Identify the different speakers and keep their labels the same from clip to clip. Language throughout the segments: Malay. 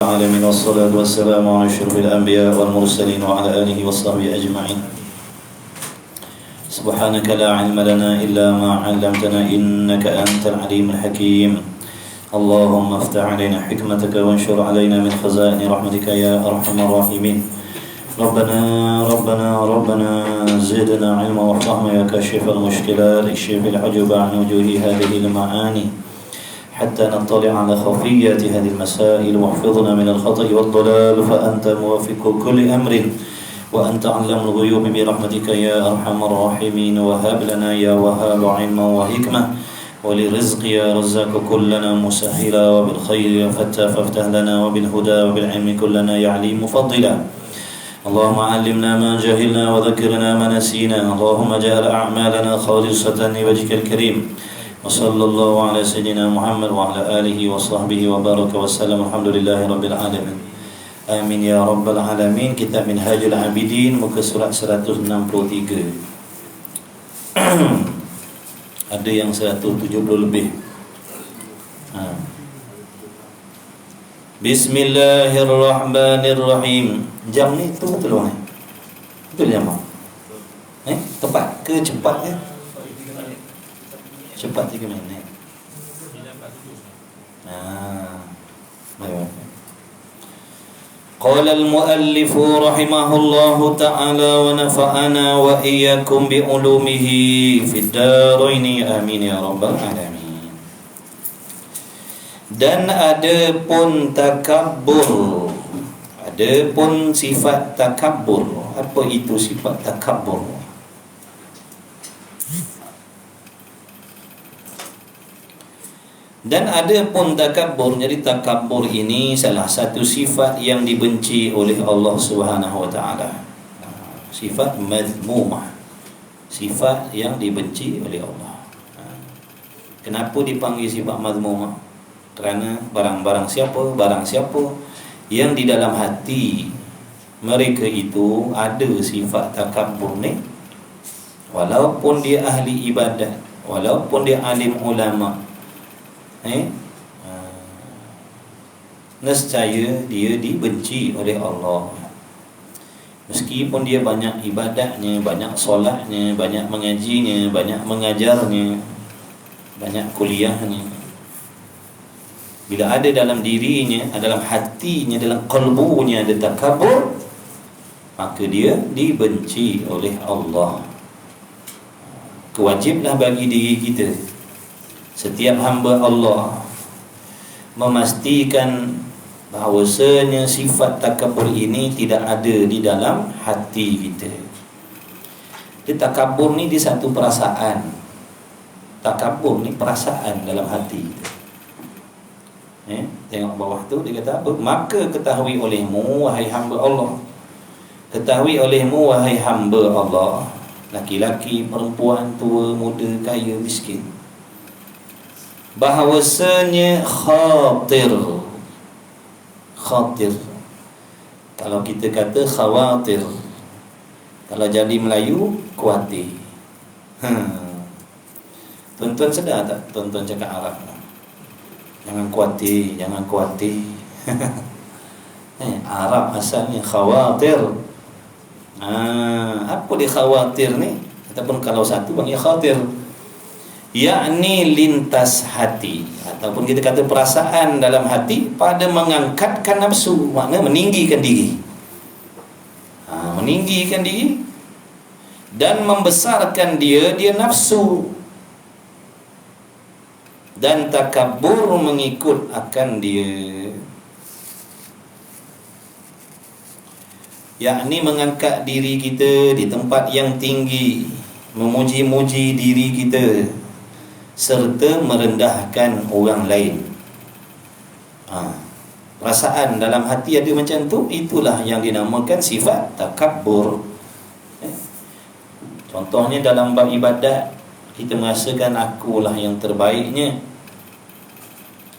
Speaker 1: العالمين والصلاة والسلام على أشرف الأنبياء والمرسلين وعلى آله وصحبه أجمعين. سبحانك لا علم لنا إلا ما علمتنا إنك أنت العليم الحكيم. اللهم افتح علينا حكمتك وانشر علينا من خزائن رحمتك يا أرحم الراحمين. ربنا زدنا علما وفهما يا كاشف المشكلات، اكشف الحجب عن وجوه هذه المعاني حتى نطلع على خفيات هذه المسائل، واحفظنا من الخطأ والضلال فأنت موافق كل أمر وأنت علم الغيوب برحمتك يا أرحم الراحمين. وهب لنا يا وهاب علما وحكمة ولرزق يا رزاق كلنا مسهلا، وبالخير يا فتى فافتح لنا، وبالهدى وبالعلم كلنا يا عليم مفضلا. اللهم علمنا ما جهلنا وذكرنا ما نسينا، اللهم اجعل أعمالنا خالصة لوجهك الكريم. وصلى الله على سيدنا Muhammad وعلى آله وصحبه وبارك وسلم. Alhamdulillahi Rabbil Alamin. Amin ya Rabbal Alamin. Kitab Minhajul Abidin, muka surat 163. Ada yang 170 lebih. Bismillahirrahmanirrahim. Jam ni tu betul bang? Betul jam bang? Tepat ke cepat ya? Cepat 3 minit. Baik. Qala al-muallif rahimahullahu ta'ala wa nafa'ana wa iyyakum bi ulumihi fid darain amin ya rabbal alamin. Dan ada pun takabbur, ada pun sifat takabbur. Apa itu sifat takabbur? Dan ada pun takabbur. Jadi takabbur ini salah satu sifat yang dibenci oleh Allah Subhanahu wa taala. Sifat mazmumah. Sifat yang dibenci oleh Allah. Kenapa dipanggil sifat mazmumah? Kerana barang siapa yang di dalam hati mereka itu ada sifat takabbur ni, walaupun dia ahli ibadat, walaupun dia alim ulama, nescaya dia dibenci oleh Allah. Meskipun dia banyak ibadatnya, banyak solatnya, banyak mengajinya, banyak mengajarnya, banyak kuliahnya, bila ada dalam dirinya, dalam hatinya, dalam qalbunya ada takabur, maka dia dibenci oleh Allah. Kewajiblah bagi diri kita, setiap hamba Allah, memastikan bahawasanya sifat takabur ini tidak ada di dalam hati kita. Dia takabur ni dia satu perasaan. Takabur ni perasaan dalam hati kita. Tengok bawah tu dia kata apa? Maka ketahui olehmu wahai hamba Allah, ketahui olehmu wahai hamba Allah, laki-laki, perempuan, tua, muda, kaya, miskin, bahawasanya khatir. Kalau kita kata khawatir, kalau jadi Melayu, kuatir. Tuan-tuan sedar tak? Tuan-tuan cakap Arab, jangan kuatir. Arab asalnya khawatir. Apa dia khawatir ni? Ataupun kalau satu panggil khatir, yakni lintas hati, ataupun kita kata perasaan dalam hati pada mengangkatkan nafsu, makna meninggikan diri. Meninggikan diri dan membesarkan dia nafsu, dan takabur mengikut akan dia, yakni mengangkat diri kita di tempat yang tinggi, memuji-muji diri kita, serta merendahkan orang lain. Perasaan dalam hati ada macam tu, itulah yang dinamakan sifat takabbur. Contohnya dalam bab ibadat, kita merasakan akulah yang terbaiknya.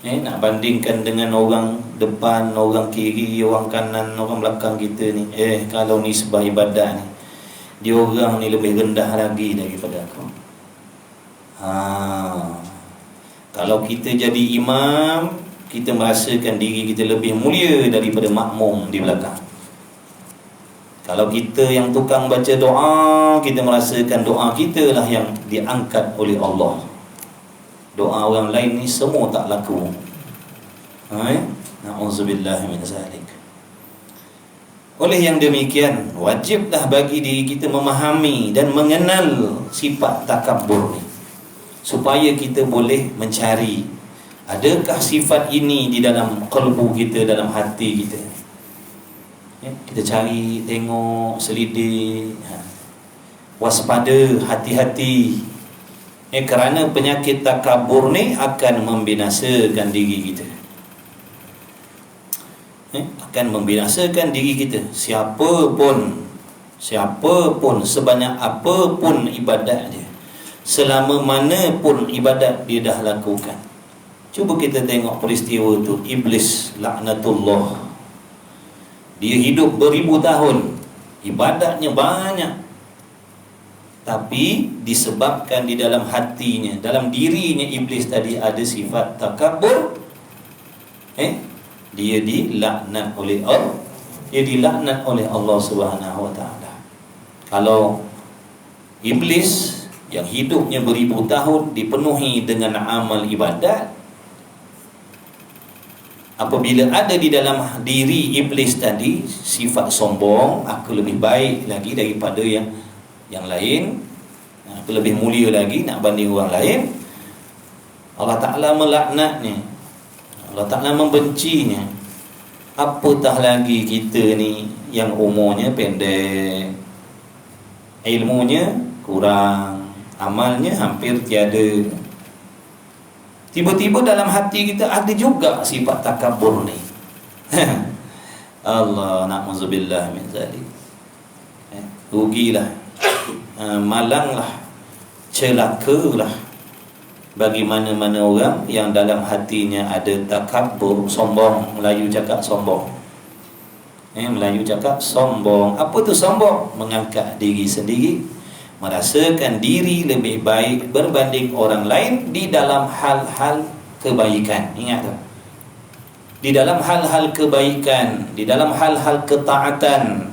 Speaker 1: Nak bandingkan dengan orang depan, orang kiri, orang kanan, orang belakang kita ni, kalau ni sebab ibadat ni, dia orang ni lebih rendah lagi daripada aku. Kalau kita jadi imam, kita merasakan diri kita lebih mulia daripada makmum di belakang. Kalau kita yang tukang baca doa, kita merasakan doa kita lah yang diangkat oleh Allah. Doa orang lain ni semua tak laku. Na'udzubillah min zalik. Oleh yang demikian, wajiblah bagi diri kita memahami dan mengenal sifat takabur ni, supaya kita boleh mencari adakah sifat ini di dalam qalbu kita, dalam hati kita. Kita cari, tengok, selidik, waspada, hati-hati. Kerana penyakit takabur ni akan membinasakan diri kita. Akan membinasakan diri kita. Siapapun, sebanyak apapun ibadat dia, selama mana pun ibadat dia dah lakukan. Cuba kita tengok peristiwa tu. Iblis laknatullah, dia hidup beribu tahun, ibadatnya banyak, tapi disebabkan di dalam hatinya, dalam dirinya Iblis tadi ada sifat takabur, dia dilaknat oleh Allah. Dia dilaknat oleh Allah Subhanahu wa taala. Kalau Iblis yang hidupnya beribu tahun dipenuhi dengan amal ibadat, apabila ada di dalam diri Iblis tadi sifat sombong, aku lebih baik lagi daripada yang lain, aku lebih mulia lagi nak banding orang lain, Allah Ta'ala melaknatnya, Allah Ta'ala membencinya. Apatah lagi kita ni yang umurnya pendek, ilmunya kurang, amalnya hampir tiada. Tiba-tiba dalam hati kita ada juga sifat takabur ni. Allah, na'udzubillah min zalik. Rugilah, malanglah, celakalah bagi mana-mana orang yang dalam hatinya ada takabur, sombong. Melayu cakap sombong. Melayu cakap sombong. Apa tu sombong? Mengangkat diri sendiri, merasakan diri lebih baik berbanding orang lain di dalam hal-hal kebaikan. Ingat tu, di dalam hal-hal kebaikan, di dalam hal-hal ketaatan,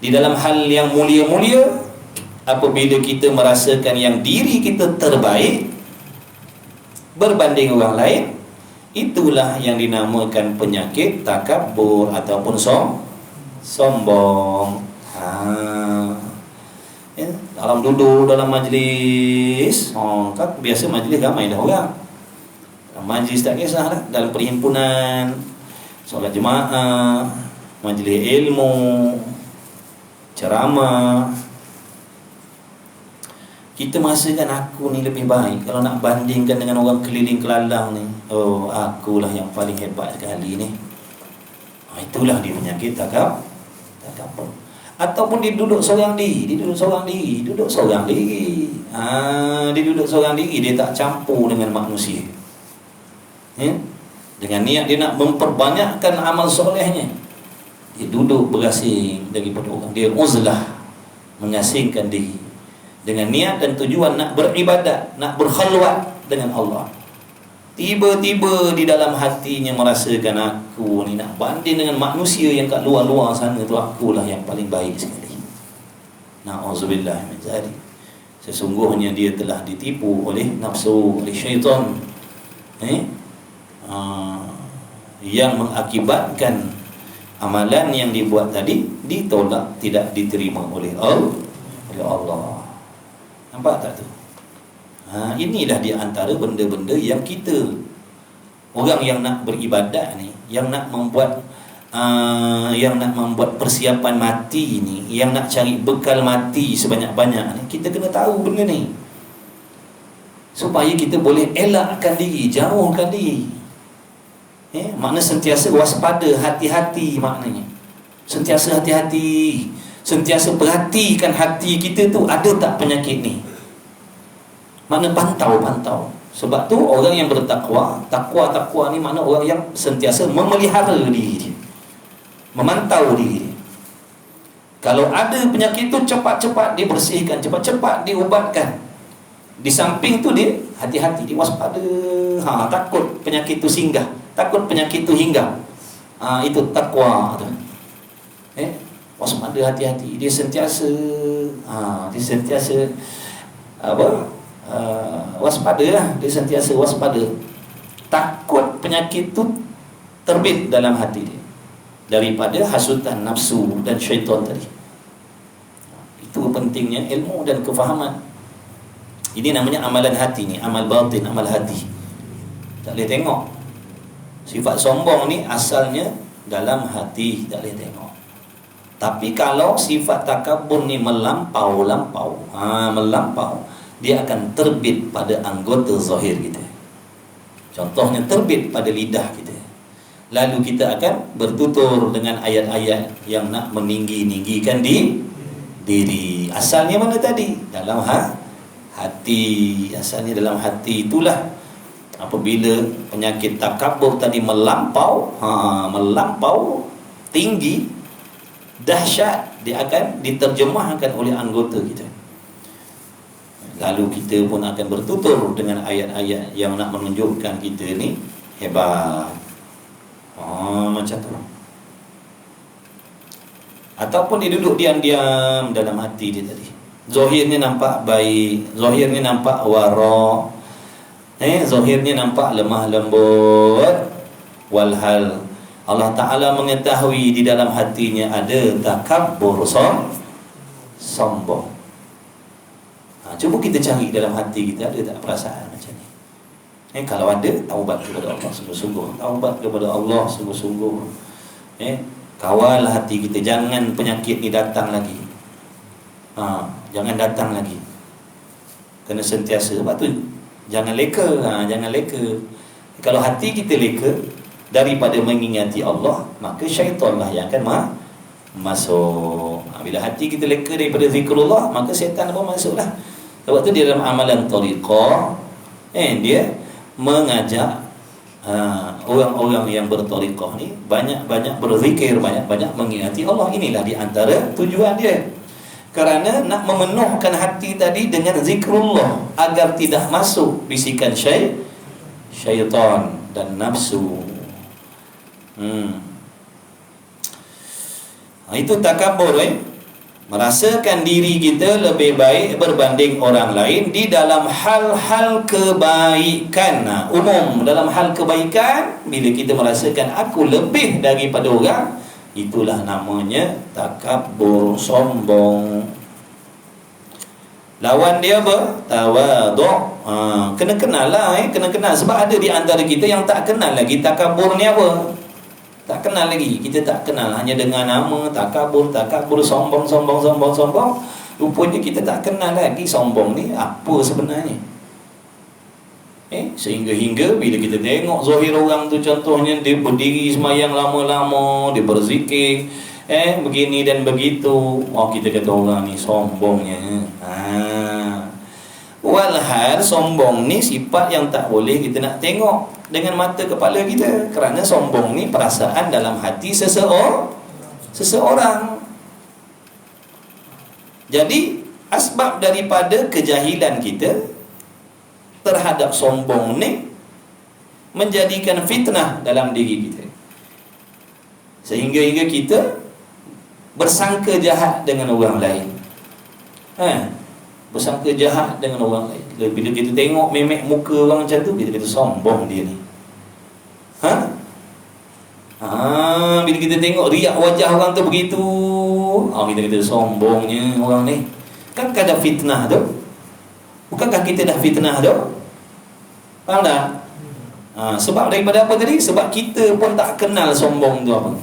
Speaker 1: di dalam hal yang mulia-mulia. Apabila kita merasakan yang diri kita terbaik berbanding orang lain, itulah yang dinamakan penyakit takabur ataupun sombong. Dalam duduk dalam majlis, kan biasa majlis ramai dah orang. Majlis tak kisahlah, dalam perhimpunan, solat jemaah, majlis ilmu, ceramah, kita merasakan aku ni lebih baik. Kalau nak bandingkan dengan orang keliling kelalang ni, akulah yang paling hebat sekali ni. Itulah dia penyakit takabur. Ataupun dia duduk seorang diri, dia duduk seorang diri, dia tak campur dengan manusia. Dengan niat dia nak memperbanyakkan amal solehnya, dia duduk berasing daripada orang. Dia uzlah, mengasingkan diri, dengan niat dan tujuan nak beribadat, nak berkhalwat dengan Allah. Tiba-tiba di dalam hatinya merasakan aku ni nak banding dengan manusia yang kat luar-luar sana tu, akulah yang paling baik sekali. Na'udzubillah min zalik. Sesungguhnya dia telah ditipu oleh nafsu, oleh syaitan, yang mengakibatkan amalan yang dibuat tadi ditolak, tidak diterima oleh Allah. Nampak tak tu? Inilah di antara benda-benda yang kita, orang yang nak beribadat ni, yang nak membuat persiapan mati ni, yang nak cari bekal mati sebanyak-banyak ni, kita kena tahu benda ni, supaya kita boleh elakkan diri, jauhkan diri. Makna sentiasa waspada, hati-hati maknanya. Sentiasa hati-hati, sentiasa perhatikan hati kita tu ada tak penyakit ni. Makna pantau. Sebab tu orang yang bertakwa, takwa ni makna orang yang sentiasa memelihara diri dia, memantau diri dia. Kalau ada penyakit tu, cepat-cepat dibersihkan, cepat-cepat diubatkan. Di samping tu dia hati-hati, dia waspada, takut penyakit tu singgah, takut penyakit tu hinggap. Itu takwa tu. Waspada, hati-hati. Dia sentiasa waspada lah. Dia sentiasa waspada. Takut penyakit tu terbit dalam hati dia daripada hasutan nafsu dan syaitan tadi. Itu pentingnya ilmu dan kefahaman. Ini namanya amalan hati ni, amal batin, amal hati. Tak boleh tengok. Sifat sombong ni asalnya dalam hati, tak boleh tengok. Tapi kalau sifat takabur ni melampau, dia akan terbit pada anggota zahir kita. Contohnya terbit pada lidah kita. Lalu kita akan bertutur dengan ayat-ayat yang nak meninggi-ninggikan diri. Asalnya mana tadi? Dalam hati. Asalnya dalam hati. Itulah apabila penyakit takabur tadi melampau tinggi, dahsyat, dia akan diterjemahkan oleh anggota kita. Lalu kita pun akan bertutur dengan ayat-ayat yang nak menunjukkan kita ni hebat. Macam tu. Ataupun dia duduk diam-diam dalam hati dia tadi. Zahirnya nampak baik, zahirnya nampak wara, zahirnya nampak lemah lembut, walhal Allah Ta'ala mengetahui di dalam hatinya ada takabur, sombong. Cuba kita cari dalam hati kita, ada tak perasaan macam ni? Kalau ada, taubat kepada Allah sungguh-sungguh. Taubat kepada Allah sungguh-sungguh. Kawal hati kita, jangan penyakit ni datang lagi. Jangan datang lagi. Kena sentiasa. Sebab tu jangan leka. Jangan leka. Kalau hati kita leka daripada mengingati Allah, maka syaitanlah yang akan masuk. Bila hati kita leka daripada zikrullah, maka syaitan pun masuklah. Sebab tu dia dalam amalan tariqah, dia mengajak orang-orang yang bertariqah ni banyak-banyak berzikir, banyak-banyak mengingati Allah. Inilah di antara tujuan dia. Kerana nak memenuhkan hati tadi dengan zikrullah agar tidak masuk bisikan syaitan dan nafsu. Itu takabur, merasakan diri kita lebih baik berbanding orang lain di dalam hal-hal kebaikan. Umum dalam hal kebaikan, bila kita merasakan aku lebih daripada orang, itulah namanya takabur, sombong. Lawan dia apa? Tawaduk. Kena kenal lah, kena kenal. Sebab ada di antara kita yang tak kenal lagi takabur ni apa. Tak kenal lagi. Kita tak kenal, hanya dengan nama takabur, sombong. Rupanya kita tak kenal lagi sombong ni apa sebenarnya. Sehingga bila kita tengok zahir orang tu, contohnya dia berdiri semayang lama-lama, dia berzikir, begini dan begitu, kita kata orang ni sombongnya. Walhal sombong ni sifat yang tak boleh kita nak tengok dengan mata kepala kita. Kerana sombong ni perasaan dalam hati seseorang. Jadi asbab daripada kejahilan kita terhadap sombong ni menjadikan fitnah dalam diri kita, sehingga kita bersangka jahat dengan orang lain. Bersangka jahat dengan orang lain. Bila kita tengok memek muka orang macam tu, kita kata sombong dia ni. Bila kita tengok riak wajah orang tu begitu, kita kata sombongnya orang ni. Kan ada fitnah tu? Bukankah kita dah fitnah tu? Faham tak? Sebab daripada apa tadi? Sebab kita pun tak kenal sombong tu apa.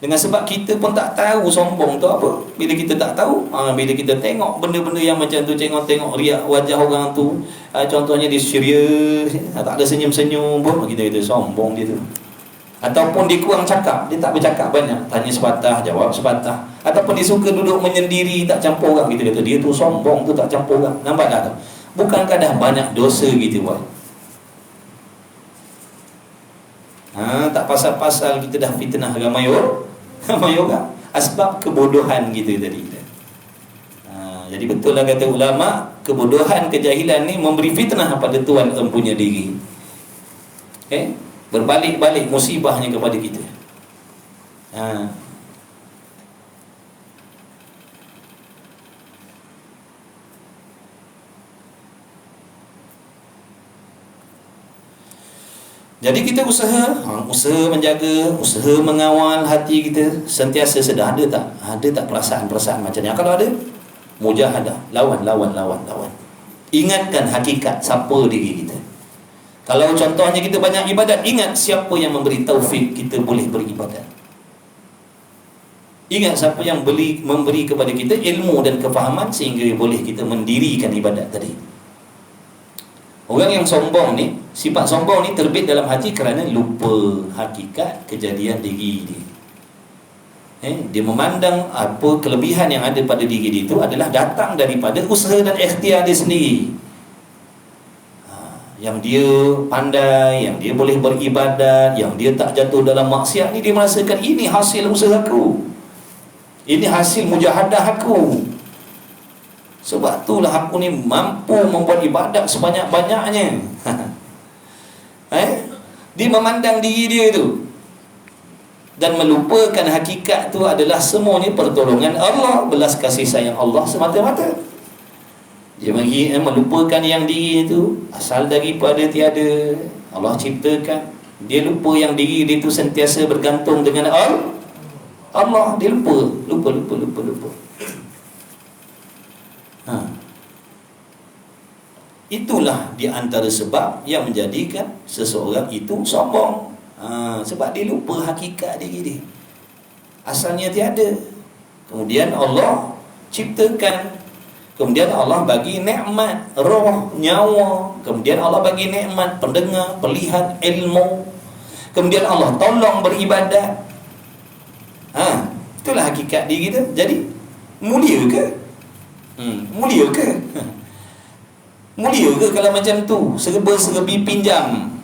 Speaker 1: Dengan sebab kita pun tak tahu sombong tu apa. Bila kita tak tahu, bila kita tengok benda-benda yang macam tu, tengok riak wajah orang tu, contohnya dia serius, tak ada senyum-senyum pun, kita kata sombong dia tu. Ataupun dia kurang cakap, dia tak bercakap banyak, tanya sepatah, jawab sepatah. Ataupun dia suka duduk menyendiri, tak campur orang, kita kata dia tu sombong tu, tak campur orang. Nampak tak tu? Bukankah dah banyak dosa kita buat? Tak pasal-pasal kita dah fitnah ramai orang. Asbab kebodohan kita tadi. Jadi betul lah kata ulama, kebodohan, kejahilan ni memberi fitnah pada tuan empunya diri. Berbalik-balik musibahnya kepada kita. Jadi kita usaha menjaga, usaha mengawal hati kita sentiasa sedar, ada tak perasaan-perasaan macam ni. Kalau ada, mujahadah, lawan. Ingatkan hakikat siapa diri kita. Kalau contohnya kita banyak ibadat, ingat siapa yang memberi taufik kita boleh beribadat. Ingat siapa yang memberi kepada kita ilmu dan kefahaman sehingga boleh kita mendirikan ibadat tadi. Orang yang sombong ni, sifat sombong ni terbit dalam hati kerana lupa hakikat kejadian diri dia. Dia memandang apa kelebihan yang ada pada diri dia itu adalah datang daripada usaha dan ikhtiar dia sendiri. Yang dia pandai, yang dia boleh beribadat, yang dia tak jatuh dalam maksiat ni, dia merasakan ini hasil usahaku, ini hasil mujahadah aku. Sebab itulah aku ni mampu membuat ibadat sebanyak-banyaknya. Dia memandang diri dia tu dan melupakan hakikat tu adalah semuanya pertolongan Allah, belas kasih sayang Allah semata-mata. Dia melupakan yang diri itu asal daripada tiada, Allah ciptakan. Dia lupa yang diri dia itu sentiasa bergantung dengan Allah. Dia lupa. Itulah di antara sebab yang menjadikan seseorang itu sombong. Sebab dia lupa hakikat diri dia, asalnya tiada. Kemudian Allah ciptakan, kemudian Allah bagi nikmat roh, nyawa, kemudian Allah bagi nikmat pendengar, perlihat, ilmu, kemudian Allah tolong beribadat. Itulah hakikat diri kita. Jadi mulia ke? Mulia ke kalau macam tu? Serba-serbi pinjam,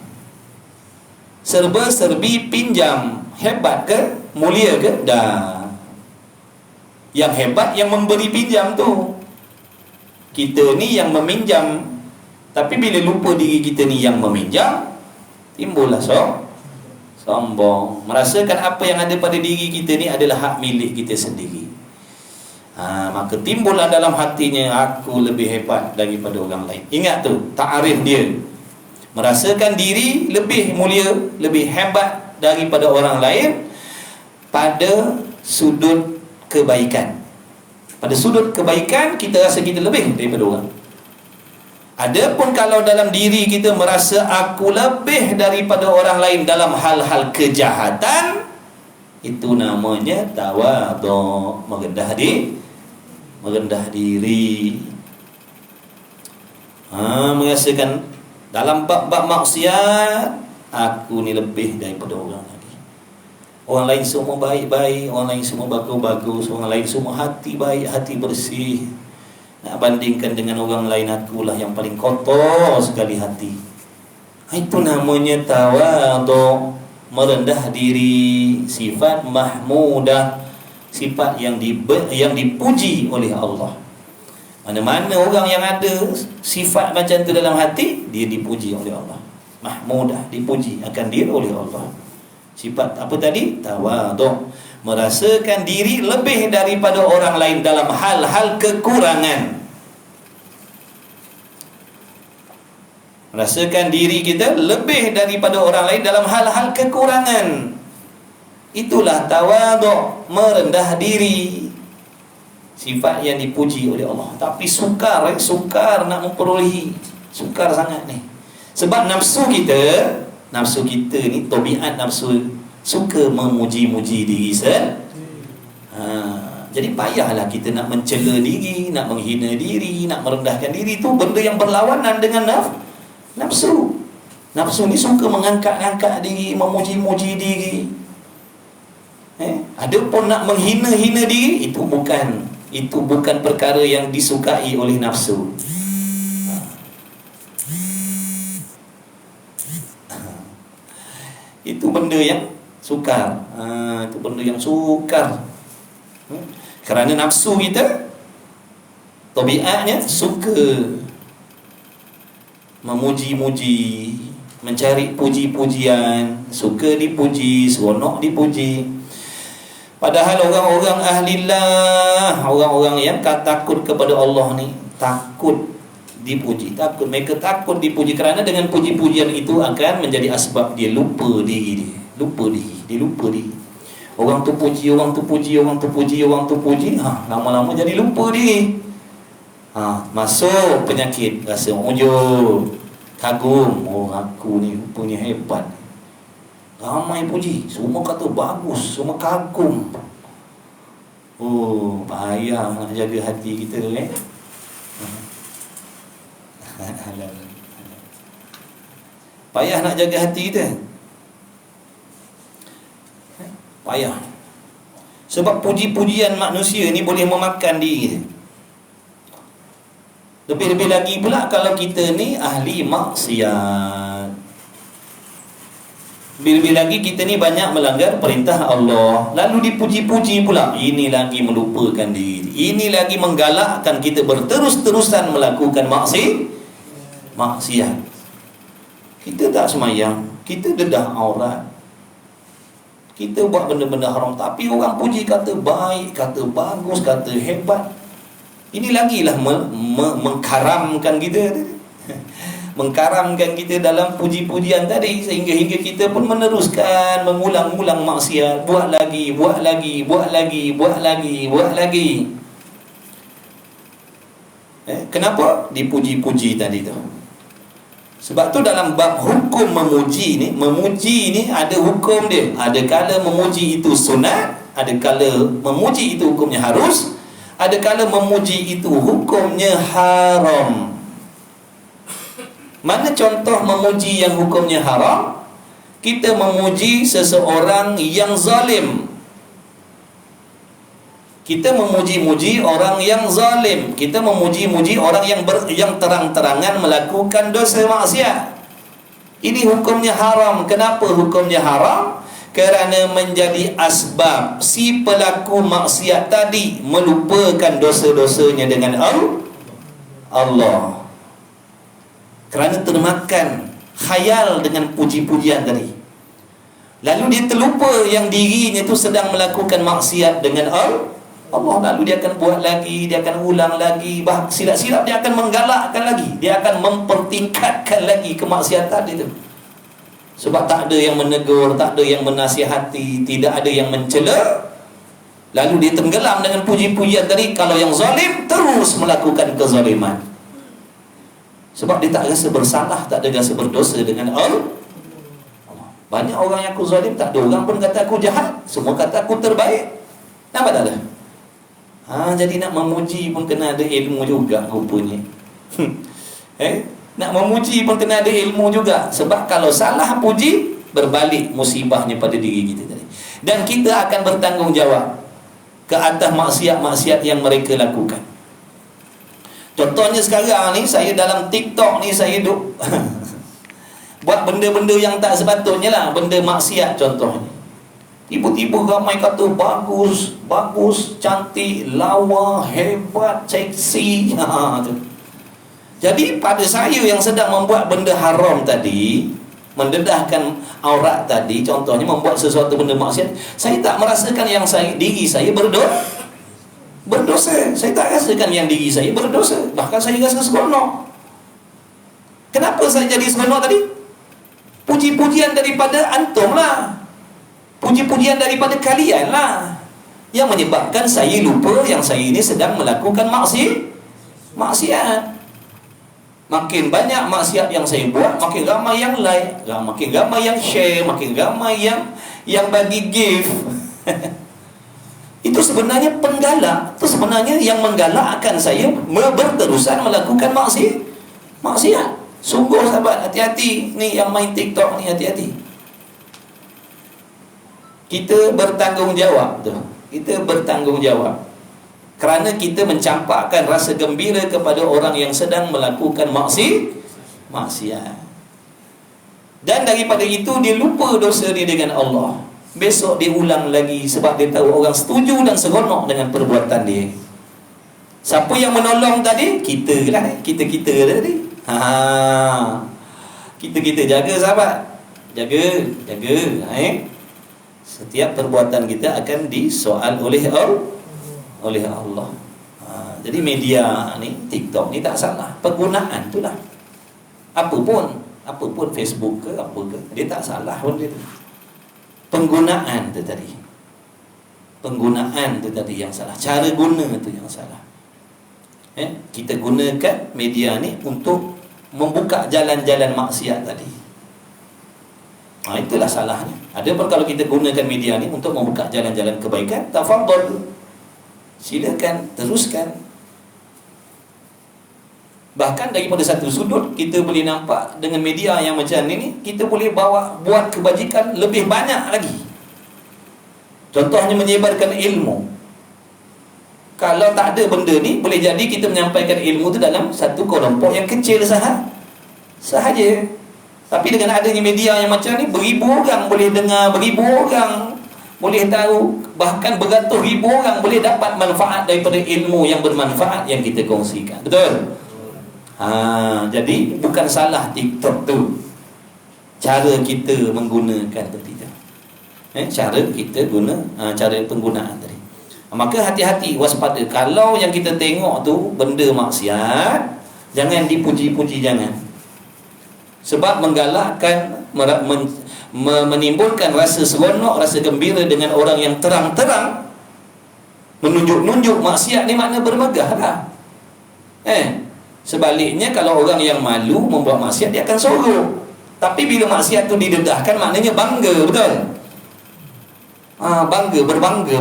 Speaker 1: serba-serbi pinjam, hebat ke? Mulia ke? Dah. Yang hebat yang memberi pinjam tu. Kita ni yang meminjam, tapi bila lupa diri kita ni yang meminjam, timbullah sombong, merasakan apa yang ada pada diri kita ni adalah hak milik kita sendiri. Maka timbullah dalam hatinya, aku lebih hebat daripada orang lain. Ingat tu, ta'arif dia, merasakan diri lebih mulia, lebih hebat daripada orang lain pada sudut kebaikan. Pada sudut kebaikan kita rasa kita lebih daripada orang. Adapun kalau dalam diri kita merasa aku lebih daripada orang lain dalam hal-hal kejahatan, itu namanya tawadhu, merendah diri. Merasakan dalam bab-bab maksiat, aku ni lebih daripada orang lagi. Orang lain semua baik-baik, orang lain semua bagus-bagus, orang lain semua hati baik, hati bersih. Nak bandingkan dengan orang lain, akulah yang paling kotor sekali hati. Itu namanya tawadhu, merendah diri, sifat mahmudah, sifat yang dipuji oleh Allah. Mana-mana orang yang ada sifat macam tu dalam hati, dia dipuji oleh Allah. Mahmudah, dipuji akan diri oleh Allah. Sifat apa tadi? Tawadhu, merasakan diri lebih daripada orang lain dalam hal-hal kekurangan. Merasakan diri kita lebih daripada orang lain dalam hal-hal kekurangan. Itulah tawadhu, merendah diri. Sifat yang dipuji oleh Allah. Tapi sukar nak memperolehi. Sukar sangat ni. Sebab nafsu kita ni, tabiat nafsu suka memuji-muji diri sendiri. Jadi payahlah kita nak mencela diri, nak menghina diri, nak merendahkan diri. Itu benda yang berlawanan dengan nafsu. Nafsu ni suka mengangkat-angkat diri, memuji-muji diri. Adapun nak menghina-hina diri, itu bukan perkara yang disukai oleh nafsu. Itu benda yang sukar. Itu benda yang sukar. Kerana nafsu kita tabiatnya suka memuji-muji, mencari puji-pujian, suka dipuji, seronok dipuji. Padahal orang-orang ahlillah, orang-orang yang takut kepada Allah ni, takut dipuji, takut, mereka takut dipuji, kerana dengan puji-pujian itu akan menjadi asbab dia lupa diri dia. Lupa diri. Orang tu puji, orang tu puji, orang tu puji, orang tu puji, lama-lama jadi lupa diri. Masuk penyakit rasa ujub, kagum, aku ni punya hebat. Ramai puji, semua kata bagus, semua kagum. Payah nak jaga hati kita payah nak jaga hati kita. Payah. Sebab puji-pujian manusia ni boleh memakan diri. Lebih-lebih lagi pula kalau kita ni ahli maksiat. Lebih-lebih lagi kita ni banyak melanggar perintah Allah, lalu dipuji-puji pula. Ini lagi melupakan diri. Ini lagi menggalakkan kita berterus-terusan melakukan maksiat. Kita tak semayang, kita dedah aurat, kita buat benda-benda haram, tapi orang puji, kata baik, kata bagus, kata hebat. Ini lagilah mengkaramkan kita. Mengkaramkan kita dalam puji-pujian tadi, sehingga kita pun meneruskan mengulang-ulang maksiat, buat lagi. Kenapa dipuji-puji tadi tu? Sebab tu dalam bab hukum memuji ni ada hukum dia. Ada kala memuji itu sunat, ada kala memuji itu hukumnya harus, ada kala memuji itu hukumnya haram. Mana contoh memuji yang hukumnya haram? Kita memuji seseorang yang zalim. Kita memuji-muji orang yang zalim. Kita memuji-muji orang yang terang-terangan melakukan dosa maksiat. Ini hukumnya haram. Kenapa hukumnya haram? Kerana menjadi asbab si pelaku maksiat tadi melupakan dosa-dosanya dengan Allah. Kerana termakan khayal dengan puji-pujian tadi, lalu dia terlupa yang dirinya itu sedang melakukan maksiat dengan Allah. Lalu dia akan buat lagi, dia akan ulang lagi, silap-silap dia akan menggalakkan lagi, dia akan mempertingkatkan lagi kemaksiatan itu. Sebab tak ada yang menegur, tak ada yang menasihati, tidak ada yang mencela, lalu dia tenggelam dengan puji-pujian tadi. Kalau yang zalim terus melakukan kezaliman, sebab dia tak rasa bersalah, tak ada rasa berdosa dengan Allah. Banyak orang yang aku zalim, tak ada orang pun kata aku jahat, semua kata aku terbaik. Nampak tak ada? Jadi nak memuji pun kena ada ilmu juga rupanya. Nak memuji pun kena ada ilmu juga. Sebab kalau salah puji, berbalik musibahnya pada diri kita tadi. Dan kita akan bertanggungjawab ke atas maksiat-maksiat yang mereka lakukan. Contohnya sekarang ni, saya dalam TikTok ni, saya duk buat benda-benda yang tak sepatutnya lah, benda maksiat contohnya. Tiba-tiba ramai kata bagus, cantik, lawa, hebat, seksi. Jadi pada saya yang sedang membuat benda haram tadi, mendedahkan aurat tadi, contohnya membuat sesuatu benda maksiat, saya tak merasakan yang diri saya berdosa. Saya tak rasakan yang diri saya berdosa. Bahkan saya rasa seronok. Kenapa saya jadi seronok tadi? Puji-pujian daripada antum lah, puji-pujian daripada kalian lah, yang menyebabkan saya lupa yang saya ini sedang melakukan maksiat. Makin banyak maksiat yang saya buat, makin ramai yang like, makin ramai yang share, makin ramai yang bagi gift. Itu sebenarnya penggalak. Itu sebenarnya yang menggalakkan saya berterusan melakukan maksiat. Sungguh sahabat, hati-hati ni yang main TikTok ni, hati-hati. Kita bertanggungjawab tu. Kita bertanggungjawab kerana kita mencampakkan rasa gembira kepada orang yang sedang melakukan maksiat. Dan daripada itu dia lupa dosa dia dengan Allah. Besok dia ulang lagi, sebab dia tahu orang setuju dan seronok dengan perbuatan dia. Siapa yang menolong tadi? Kita lah, kita tadi. Kita jaga sahabat. Jaga. Setiap perbuatan kita akan disoal oleh Allah. Jadi media ni, TikTok ni tak salah. Penggunaan tu lah. Apa pun Facebook ke apa ke, dia tak salah pun dia tu. Penggunaan tu tadi yang salah. Cara guna tu yang salah. Kita gunakan media ni untuk membuka jalan-jalan maksiat tadi. Itulah salahnya. Adapun kalau kita gunakan media ni untuk membuka jalan-jalan kebaikan, tafadhal. Silakan, teruskan. Bahkan daripada satu sudut kita boleh nampak dengan media yang macam ni kita boleh buat kebajikan lebih banyak lagi. Contohnya menyebarkan ilmu. Kalau tak ada benda ni, boleh jadi kita menyampaikan ilmu tu dalam satu kelompok yang kecil sahaja. Tapi dengan adanya media yang macam ni, beribu orang boleh dengar, beribu orang boleh tahu, bahkan beratus ribu orang boleh dapat manfaat daripada ilmu yang bermanfaat yang kita kongsikan. Betul? Jadi bukan salah TikTok tu, cara kita menggunakan tu tidak. Cara kita guna, cara penggunaan tadi. Maka hati-hati, waspada. Kalau yang kita tengok tu benda maksiat, jangan dipuji-puji, jangan. Sebab menggalakkan, menimbulkan rasa seronok, rasa gembira dengan orang yang terang-terang menunjuk-nunjuk maksiat ni, makna bermegah lah. Sebaliknya kalau orang yang malu membuat maksiat, dia akan sorok. Tapi bila maksiat tu didedahkan, maknanya bangga, betul? Berbangga.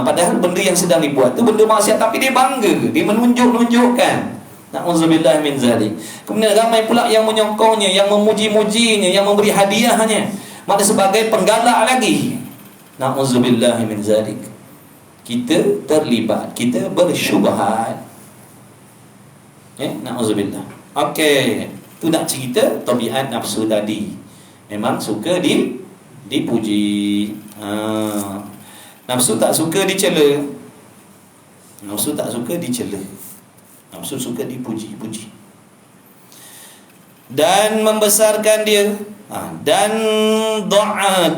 Speaker 1: Padahal benda yang sedang dibuat tu benda maksiat, tapi dia bangga, dia menunjuk-nunjukkan. Na'udzubillah min zalik. Kemudian ramai pula yang menyokongnya, yang memuji-mujinya, yang memberi hadiahnya, maka sebagai penggalak lagi. Na'udzubillah min zalik. Kita terlibat, kita bersyubhat. Na'udzubillah. Okey, tu nak cerita tabiat nafsu tadi. Memang suka dipuji. Nafsu tak suka dicela. Nafsu suka dipuji-puji dan membesarkan dia. Dan doa,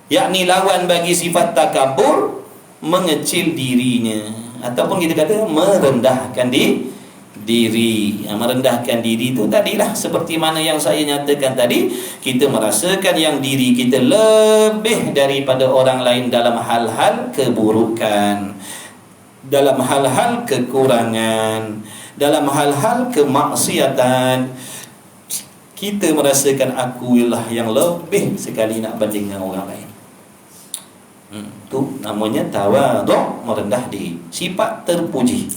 Speaker 1: yakni lawan bagi sifat takabur, mengecil dirinya, ataupun kita kata merendahkan diri. Merendahkan diri itu tadilah seperti mana yang saya nyatakan tadi. Kita merasakan yang diri kita lebih daripada orang lain dalam hal-hal keburukan, dalam hal-hal kekurangan, dalam hal-hal kemaksiatan. Kita merasakan akulah yang lebih sekali nak banding dengan orang lain. Itu namanya tawadhu', merendah diri, sifat terpuji.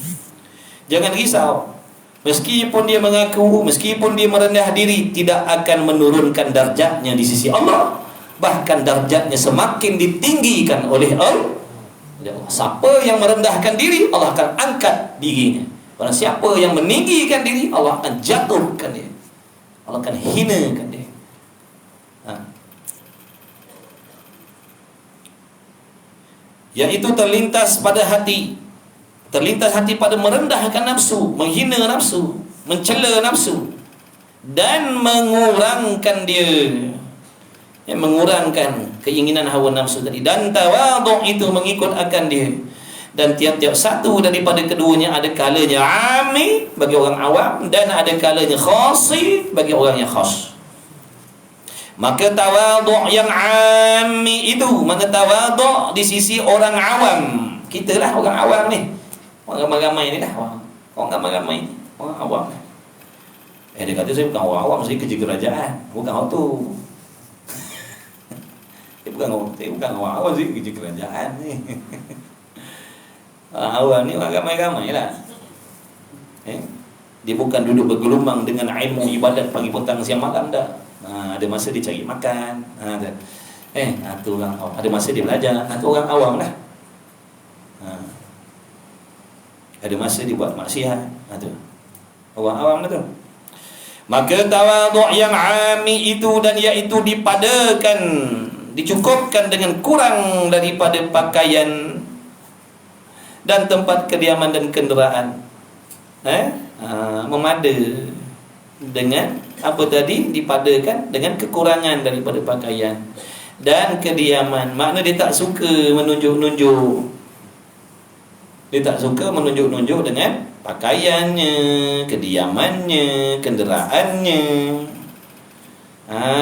Speaker 1: Jangan risau. Meskipun dia mengaku, meskipun dia merendah diri, tidak akan menurunkan darjatnya di sisi Allah. Bahkan darjatnya semakin ditinggikan oleh Allah. Siapa yang merendahkan diri, Allah akan angkat dirinya. Barang siapa yang meninggikan diri, Allah akan jatuhkan dia, Allah akan hinakan dia. Iaitu terlintas pada hati, terlintas hati pada merendahkan nafsu, menghina nafsu, mencela nafsu, dan mengurangkan dia, mengurangkan keinginan hawa nafsu tadi. Dan tawadhu' itu mengikut akan dia. Dan tiap-tiap satu daripada keduanya ada kalanya ami bagi orang awam, dan ada kalanya khasi bagi orang yang khas. Maka tawadhu' yang ami itu, maka tawadhu' di sisi orang awam. Kita lah orang awam ni, orang ramai-ramai ni lah, orang ramai-ramai ni, orang awam. Dia kata saya bukan orang awam, saya kerja kerajaan. Bukan orang tu. Bukan orang awam, saya kerja kerajaan ni. Orang awam ni orang ramai-ramai lah. Dia bukan duduk bergelumang dengan ilmu ibadat pagi petang siang malam dah. Ada masa dia cari makan. Tu orang awam. Ada masa dia belajar. Tu orang awam lah. Ada masa dia buat maksiat. Tu orang awam lah tu. Maka tawadhu' yang ami itu, dan iaitu dipadakan, dicukupkan dengan kurang daripada pakaian dan tempat kediaman dan kenderaan. memada dengan apa tadi, dipadakan dengan kekurangan daripada pakaian dan kediaman. Makna dia tak suka menunjuk-nunjuk. Dia tak suka menunjuk-nunjuk dengan pakaiannya, kediamannya, kenderaannya.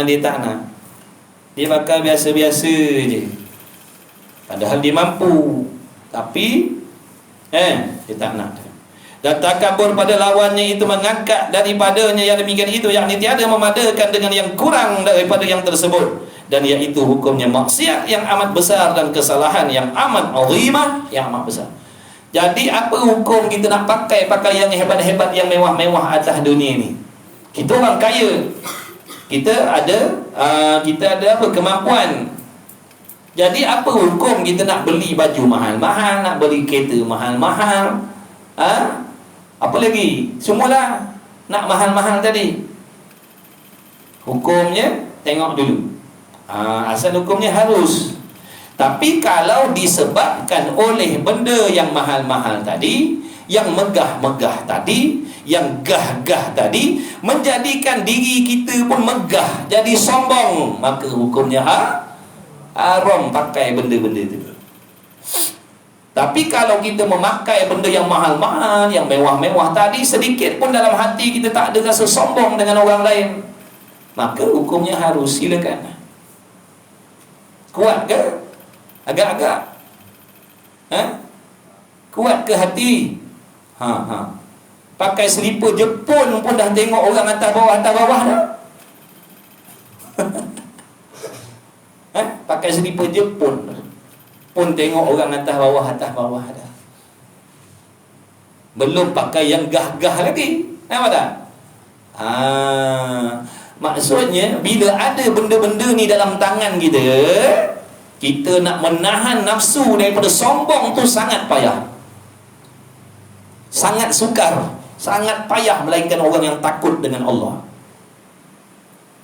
Speaker 1: Dia tak nak. Dia bakal biasa-biasa je. Padahal dia mampu, tapi dia tak nak. Dan takabur pada lawannya itu mengangkat daripadanya yang demikian itu, yakni tiada memadakan dengan yang kurang daripada yang tersebut, dan iaitu hukumnya maksiat yang amat besar dan kesalahan yang amat azimah, yang amat besar. Jadi apa hukum kita nak pakai pakaian yang hebat-hebat, yang mewah-mewah atas dunia ni? Kita orang kaya, kita ada apa, kemampuan. Jadi apa hukum kita nak beli baju mahal-mahal, nak beli kereta mahal-mahal, apa lagi? Semualah nak mahal-mahal tadi. Hukumnya tengok dulu. Asal hukumnya harus. Tapi kalau disebabkan oleh benda yang mahal-mahal tadi, yang megah-megah tadi, yang gah-gah tadi, menjadikan diri kita pun megah, jadi sombong, maka hukumnya haram pakai benda-benda itu. Tapi kalau kita memakai benda yang mahal-mahal, yang mewah-mewah tadi, sedikit pun dalam hati kita tak ada rasa sombong dengan orang lain, maka hukumnya harus. Silakan. Kuat ke? Agak-agak kuat ke hati? Pakai selipar Jepun pun dah tengok orang atas bawah dah. Pakai selipar Jepun pun tengok orang atas bawah dah. Belum pakai yang gah-gah lagi. Nampak tak? Maksudnya bila ada benda-benda ni dalam tangan kita, kita nak menahan nafsu daripada sombong tu sangat payah, sangat sukar, sangat payah. Melainkan orang yang takut dengan Allah,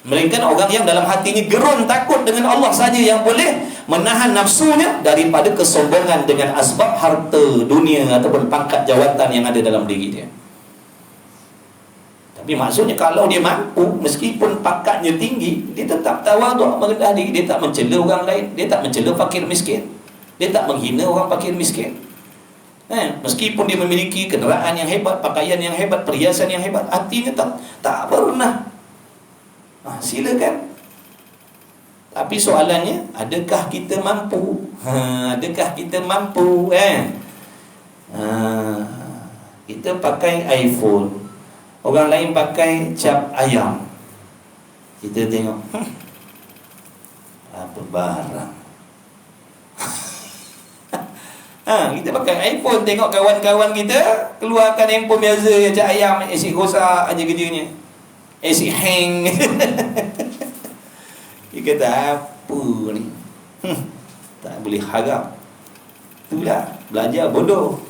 Speaker 1: melainkan orang yang dalam hatinya gerun takut dengan Allah saja yang boleh menahan nafsunya daripada kesombongan dengan asbab harta dunia ataupun pangkat jawatan yang ada dalam diri dia. Tapi maksudnya kalau dia mampu, meskipun pangkatnya tinggi, dia tetap tawaduk, merendah diri. Dia tak mencela orang lain, dia tak mencela fakir miskin, dia tak menghina orang fakir miskin. Meskipun dia memiliki kenderaan yang hebat, pakaian yang hebat, perhiasan yang hebat, hatinya tak pernah. Silakan. Tapi soalannya, adakah kita mampu? Adakah kita mampu? Kita pakai iPhone, orang lain pakai cap ayam. Kita tengok, apa barang. Kita pakai iPhone, tengok kawan-kawan kita keluarkan handphone biasa, cap ayam, asyik rosak aja kerjanya, asyik hang. Dia kata, apa ni? Tak boleh harap. Itulah belajar bodoh.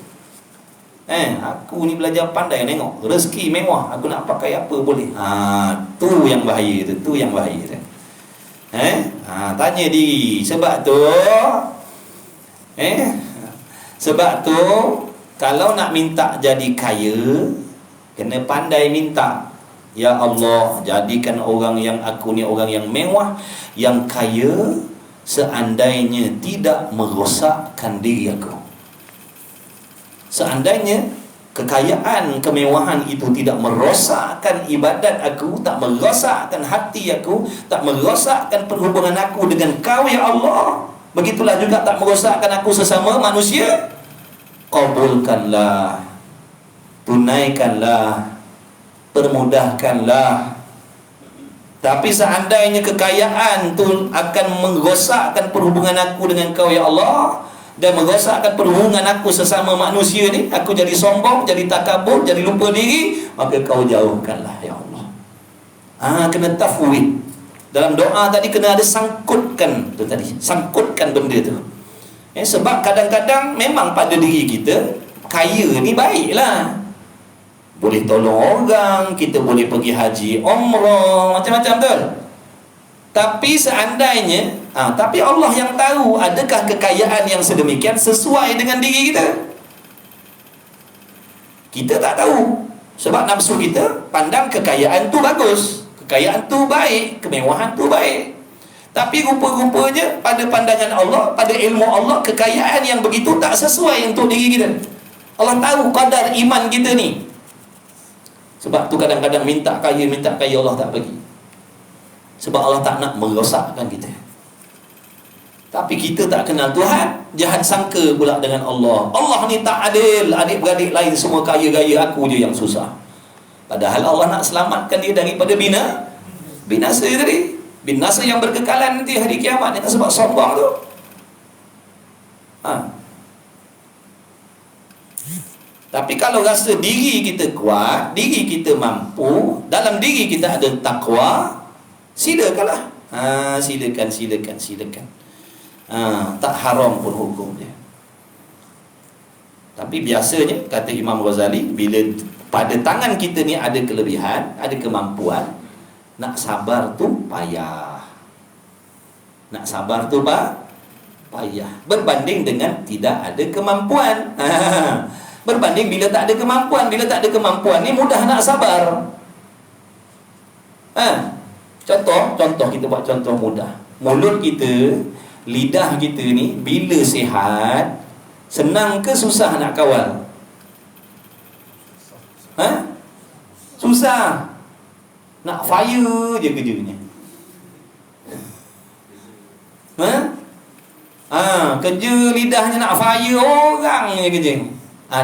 Speaker 1: Aku ni belajar pandai tengok rezeki mewah, aku nak pakai apa boleh. Tu yang bahaya tu, tu yang bahaya tu. Tanya diri. Sebab tu kalau nak minta jadi kaya, kena pandai minta. Ya Allah, jadikan orang yang aku ni orang yang mewah, yang kaya, seandainya tidak merosakkan diri aku. Seandainya kekayaan, kemewahan itu tidak merosakkan ibadat aku, tak merosakkan hati aku, tak merosakkan perhubungan aku dengan Kau ya Allah, begitulah juga tak merosakkan aku sesama manusia, kabulkanlah, tunaikanlah, permudahkanlah. Tapi seandainya kekayaan tu akan merosakkan perhubungan aku dengan Kau ya Allah, dan merosakkan perhubungan aku sesama manusia ni, aku jadi sombong, jadi takabur, jadi lupa diri, maka Kau jauhkanlah ya Allah. Kena tafwid. Dalam doa tadi kena ada sangkutkan tu tadi, sangkutkan benda tu. Sebab kadang-kadang memang pada diri kita, kaya ni baiklah, boleh tolong orang, kita boleh pergi haji, umrah, macam-macam betul. Tapi seandainya, tapi Allah yang tahu adakah kekayaan yang sedemikian sesuai dengan diri kita. Kita tak tahu.
Speaker 2: Sebab nafsu kita pandang kekayaan tu bagus, kekayaan tu baik, kemewahan tu baik. Tapi rupa-rupanya pada pandangan Allah, pada ilmu Allah, kekayaan yang begitu tak sesuai untuk diri kita. Allah tahu kadar iman kita ni. Sebab tu kadang-kadang minta kaya Allah tak bagi. Sebab Allah tak nak merosakkan kita. Tapi kita tak kenal Tuhan, jahat sangka pula dengan Allah. Allah ni tak adil, adik-beradik lain semua kaya-gaya, aku je yang susah. Padahal Allah nak selamatkan dia daripada binasa tadi. Binasa yang berkekalan nanti hari kiamat. Ini sebab sombong tu. Tapi kalau rasa diri kita kuat, diri kita mampu, dalam diri kita ada takwa, silakanlah. Silakan. Tak haram pun hukum dia. Tapi biasanya kata Imam Ghazali, bila pada tangan kita ni ada kelebihan, ada kemampuan, nak sabar tu payah. Nak sabar tu payah. Berbanding dengan tidak ada kemampuan. Berbanding bila tak ada kemampuan. Bila tak ada kemampuan ni mudah nak sabar. Contoh kita buat contoh mudah. Mulut kita, lidah kita ni bila sihat, senang ke susah nak kawal? Susah. Nak fire je kerjanya. Kerja lidahnya nak fire orang je kerjanya.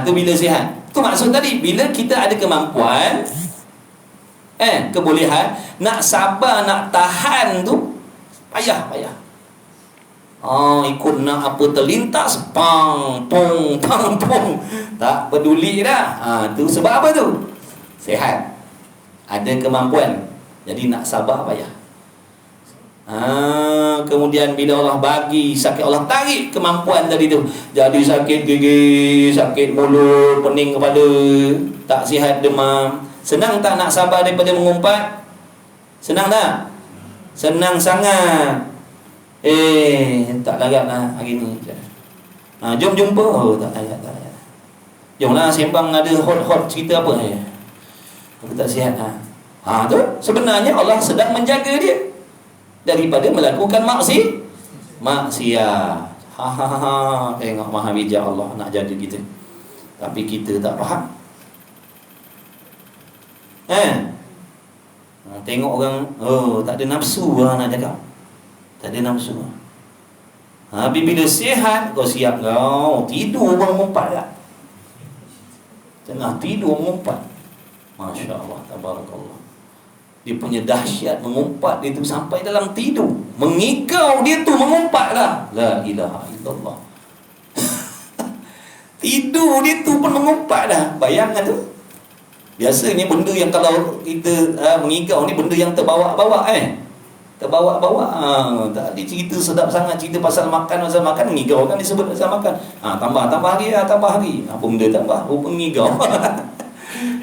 Speaker 2: Tu bila sihat. Tu maksud tadi, bila kita ada kemampuan, kebolehan, nak sabar, nak tahan tu payah. Ikut nak apa terlintas, pang, pong. Tak peduli dah. Tu sebab apa tu? Sihat. Ada kemampuan. Jadi nak sabar payah. Kemudian bila Allah bagi sakit, Allah tarik kemampuan tadi tu, jadi sakit gigi, sakit mulut, pening kepala, tak sihat, demam. Senang tak nak sabar daripada mengumpat? Senang tak? Senang sangat. Tak larat lah hari ni. Jom jumpa. Tak larat. Jomlah sembang, ada hot cerita apa ya? Aku tak sihat. Tu sebenarnya Allah sedang menjaga dia daripada melakukan maksiat. Tengok maha bijak Allah nak jaga kita. Tapi kita tak faham. Tengok orang, tak ada nafsu nak jaga. Tak ada nafsu. Habis bila sihat, kau siap kau tidur pun mengumpat tak? Tengah tidur mengumpat. Masya Allah, tabarakallah. Dia punya dahsyat mengumpat dia tu sampai dalam tidur. Mengigau dia tu mengumpat lah. La ilaha illallah. Tidur dia tu pun mengumpat dah. Bayangkan tu. Biasanya benda yang kalau kita mengigau ni benda yang terbawa-bawa terbawa-bawa. Tak ada cerita sedap sangat, cerita pasal makan, mengigau kan disebut pasal makan. Tambah hari. Apa benda tambah? Rupa mengigau.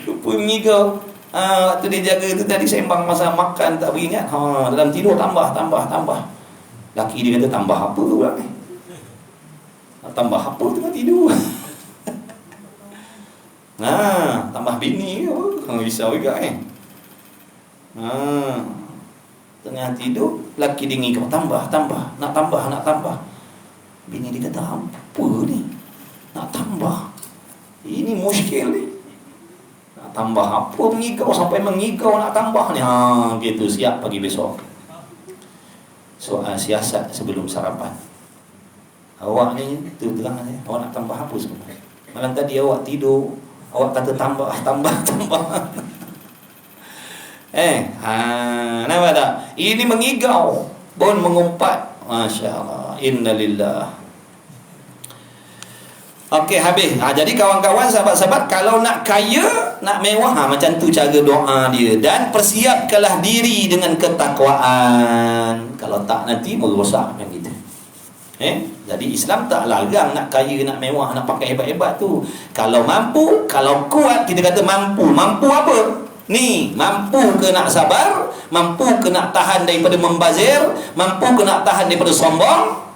Speaker 2: Rupa mengigau. Waktu dia jaga tu tadi sembang masa makan tak beringat. Dalam tidur tambah. Laki dia kata tambah apa tu pula ni? Tambah apa tengah tidur? Tambah bini ke apa? Risau juga tengah tidur, laki dia ngigau tambah, nak tambah. Bini dia kata apa ni? Nak tambah? Ini muskil ni. Tambah apa mengigau sampai mengigau nak tambah ni. Gitu siap pagi besok. Soal siasat sebelum sarapan. Awak ni tu terang saja. Awak nak tambah apa sebenarnya? Malam tadi awak tidur, awak kata tambah. Nampak tak? Ini mengigau pun mengumpat. Masya Allah. Innalillah. Okey, habis. Jadi kawan-kawan, sahabat-sahabat, kalau nak kaya, nak mewah, macam tu cara doa dia. Dan persiapkanlah diri dengan ketakwaan. Kalau tak, nanti merosakkan kita. Jadi Islam tak larang nak kaya, nak mewah, nak pakai hebat-hebat tu. Kalau mampu, kalau kuat, kita kata mampu. Mampu apa? Ni, mampu ke nak sabar, mampu ke nak tahan daripada membazir, mampu ke nak tahan daripada sombong,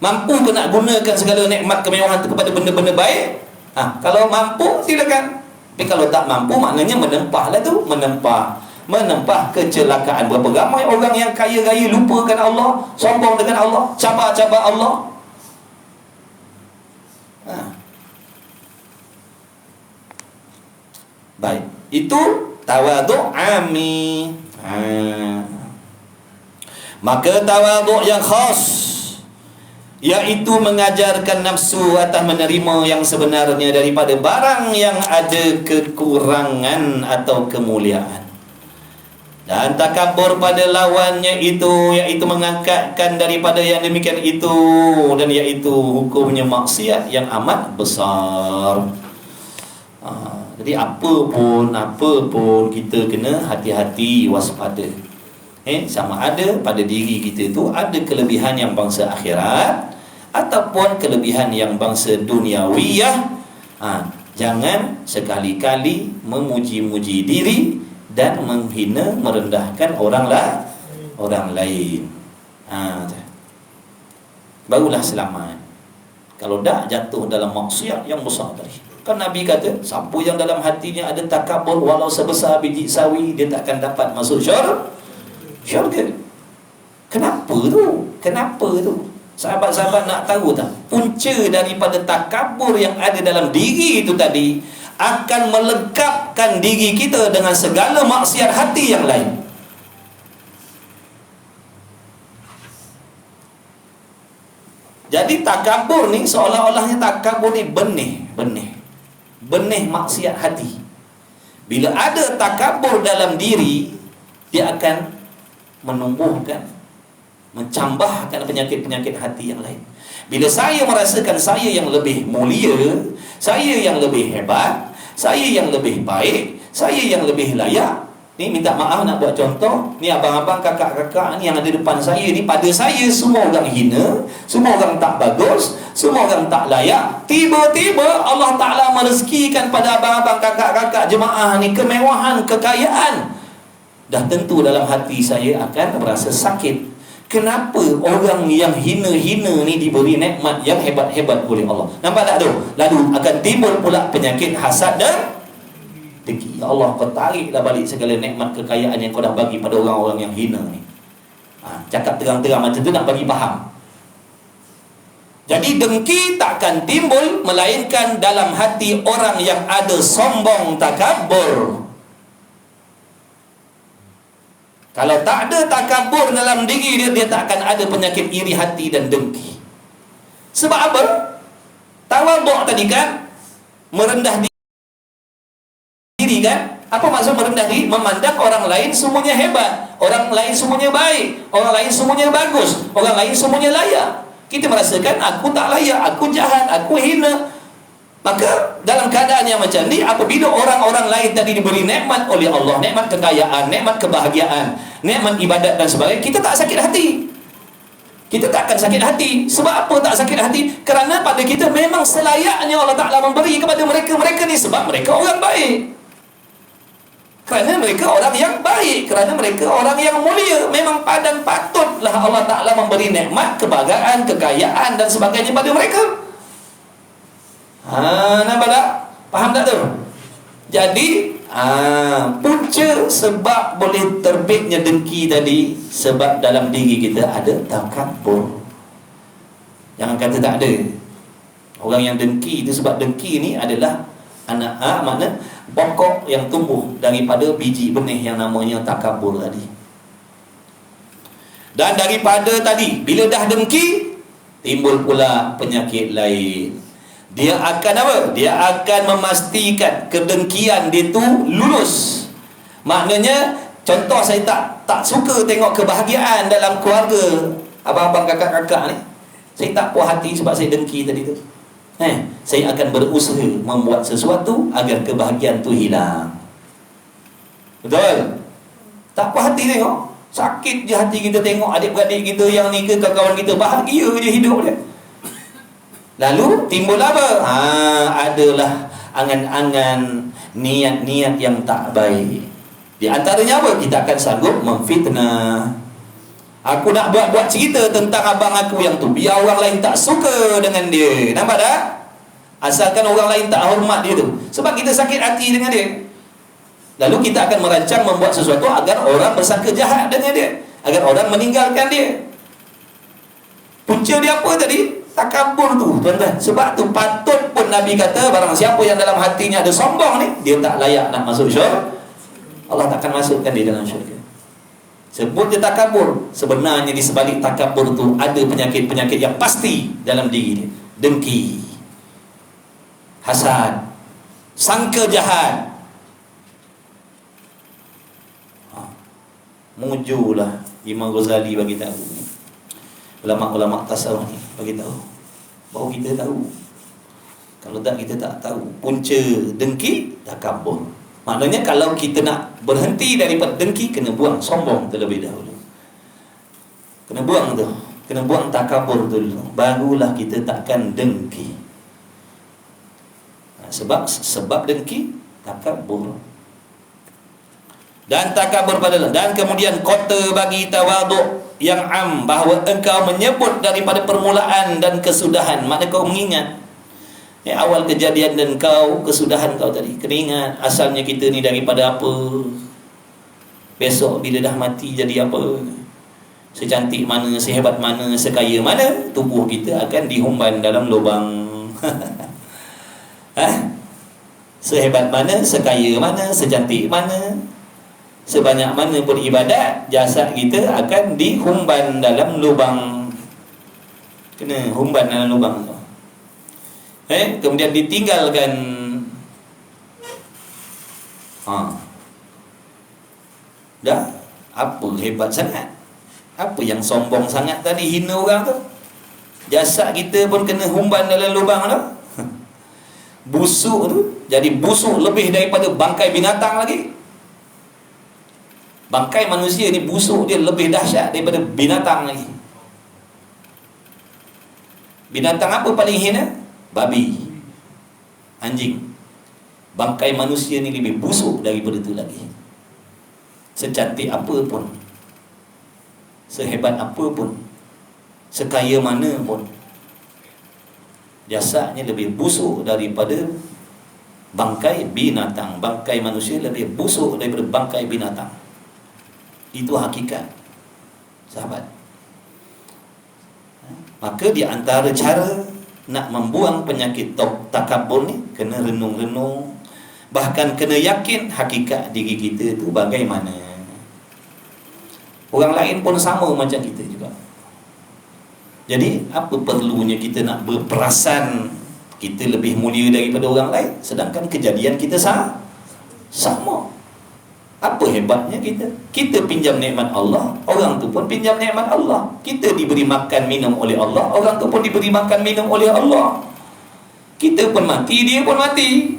Speaker 2: mampu ke nak gunakan segala nikmat kemewahan itu kepada benda-benda baik. Kalau mampu, silakan. Tapi kalau tak mampu, maknanya menempah lah tu, menempah kecelakaan. Berapa ramai orang yang kaya raya lupakan Allah, sombong dengan Allah, cabar-cabar Allah. Baik, itu tawaduk ami. Maka tawaduk yang khas, iaitu mengajarkan nafsu atas menerima yang sebenarnya daripada barang yang ada kekurangan atau kemuliaan. Dan takabur pada lawannya itu, iaitu mengangkatkan daripada yang demikian itu, dan iaitu hukumnya maksiat yang amat besar. Jadi apa pun kita kena hati-hati, waspada. Sama ada pada diri kita itu ada kelebihan yang bangsa akhirat ataupun kelebihan yang bangsa duniawiyah. Jangan sekali-kali memuji-muji diri dan menghina, merendahkan orang lain. Barulah selamat. Kalau dah jatuh dalam maksiat yang besar tadi. Kan Nabi kata, siapa yang dalam hatinya ada takabur walau sebesar biji sawi, dia tak akan dapat masuk syurga. Kenapa tu? Sahabat-sahabat nak tahu tak? Punca daripada takabur yang ada dalam diri itu tadi akan melengkapkan diri kita dengan segala maksiat hati yang lain. Jadi takabur ni seolah-olahnya takabur ni benih maksiat hati. Bila ada takabur dalam diri, dia akan menumbuhkan, mencambahkan penyakit-penyakit hati yang lain. Bila saya merasakan saya yang lebih mulia, saya yang lebih hebat, saya yang lebih baik, saya yang lebih layak. Ni minta maaf nak buat contoh. Ni abang-abang, kakak-kakak ni yang ada depan saya ni, pada saya semua orang hina, semua orang tak bagus, semua orang tak layak. Tiba-tiba Allah Ta'ala merezekikan pada abang-abang, kakak-kakak jemaah ni kemewahan, kekayaan. Dah tentu dalam hati saya akan merasa sakit. Kenapa orang yang hina-hina ni diberi nikmat yang hebat-hebat oleh Allah? Nampak tak tu? Lalu akan timbul pula penyakit hasad dan dengki. Ya Allah, kau tariklah balik segala nikmat kekayaan yang kau dah bagi pada orang-orang yang hina ni. Cakap terang-terang macam tu nak bagi faham. Jadi dengki takkan timbul melainkan dalam hati orang yang ada sombong, takabur. Kalau tak ada takabur dalam diri dia, dia tak akan ada penyakit iri hati dan dengki. Sebab apa? Tawaduk tadi kan merendah diri kan? Apa maksud merendah diri? Memandang orang lain semuanya hebat, orang lain semuanya baik, orang lain semuanya bagus, orang lain semuanya layak. Kita merasakan aku tak layak, aku jahat, aku hina. Maka dalam keadaan yang macam ni, apabila orang-orang lain tadi diberi nikmat oleh Allah, nikmat kekayaan, nikmat kebahagiaan, nikmat ibadat dan sebagainya, kita tak sakit hati. Kita tak akan sakit hati. Sebab apa tak sakit hati? Kerana pada kita memang selayaknya Allah Ta'ala memberi kepada mereka ni, sebab mereka orang baik. Kerana mereka orang yang baik, kerana mereka orang yang mulia. Memang padan patutlah Allah Ta'ala memberi nikmat, kebahagiaan, kekayaan dan sebagainya pada mereka. Nampak tak? Faham tak tu? Jadi punca sebab boleh terbitnya dengki tadi, sebab dalam diri kita ada takabur. Jangan kata tak ada. Orang yang dengki itu, sebab dengki ni adalah makna pokok yang tumbuh daripada biji benih yang namanya takabur tadi. Dan daripada tadi, bila dah dengki, timbul pula penyakit lain. Dia akan apa? Dia akan memastikan kedengkian dia tu lulus. Maknanya, contoh saya tak suka tengok kebahagiaan dalam keluarga abang-abang, kakak-kakak ni. Saya tak puas hati sebab saya dengki tadi tu. Saya akan berusaha membuat sesuatu agar kebahagiaan tu hilang. Betul? Tak puas hati tengok. Sakit je hati kita tengok adik-beradik kita yang ni ke, kawan kita bahagia je hidup dia. Lalu timbul apa? Adalah angan-angan, niat-niat yang tak baik. Di antaranya apa? Kita akan sanggup memfitnah. Aku nak buat cerita tentang abang aku yang tu, biar orang lain tak suka dengan dia. Nampak tak? Asalkan orang lain tak hormat dia tu. Sebab kita sakit hati dengan dia. Lalu kita akan merancang membuat sesuatu agar orang bersangka jahat dengan dia, agar orang meninggalkan dia. Punca dia apa tadi? Takabur tu, tuan-tuan. Sebab tu patut pun Nabi kata, barang siapa yang dalam hatinya ada sombong ni, dia tak layak nak masuk syurga. Allah takkan masukkan dia dalam syurga. Sebut dia takabur, sebenarnya di sebalik takabur tu ada penyakit-penyakit yang pasti dalam diri dia. Dengki, hasad, sangka jahat. Mujulah Imam Ghazali bagi tahu, ulama-ulama tasawuf ni bagi tahu, baru kita tahu. Kalau tak, kita tak tahu. Punca dengki, takabur. Maknanya kalau kita nak berhenti daripada dengki, kena buang sombong terlebih dahulu. Kena buang tu, kena buang takabur dulu, barulah kita takkan dengki. Sebab dengki, takabur. Dan takabur padalah, dan kemudian kota bagi tawaduk yang am, bahawa engkau menyebut daripada permulaan dan kesudahan. Maknanya kau mengingat awal kejadian dan kau, kesudahan kau tadi. Kena ingat asalnya kita ni daripada apa, besok bila dah mati jadi apa. Secantik mana, sehebat mana, sekaya mana, tubuh kita akan dihumban dalam lubang. Sehebat mana, sekaya mana, secantik mana, sebanyak mana beribadat, jasad kita akan dihumban dalam lubang. Kena humban dalam lubang tu. Kemudian ditinggalkan. Dah, apa hebat sangat? Apa yang sombong sangat tadi, hina orang tu? Jasad kita pun kena humban dalam lubang tu. Busuk tu, jadi busuk lebih daripada bangkai binatang lagi. Bangkai manusia ni busuk dia lebih dahsyat daripada binatang lagi. Binatang apa paling hina? Babi, anjing. Bangkai manusia ni lebih busuk daripada itu lagi. Secantik apa pun, sehebat apa pun, sekaya mana pun, jasadnya lebih busuk daripada bangkai binatang. Bangkai manusia lebih busuk daripada bangkai binatang. Itu hakikat, sahabat. Maka di antara cara nak membuang penyakit takabur ni, kena renung-renung, bahkan kena yakin hakikat diri kita itu bagaimana. Orang lain pun sama macam kita juga. Jadi apa perlunya kita nak berperasan kita lebih mulia daripada orang lain, sedangkan kejadian kita sama. Apa hebatnya kita? Kita pinjam nikmat Allah, orang tu pun pinjam nikmat Allah. Kita diberi makan minum oleh Allah, orang tu pun diberi makan minum oleh Allah. Kita pun mati, dia pun mati.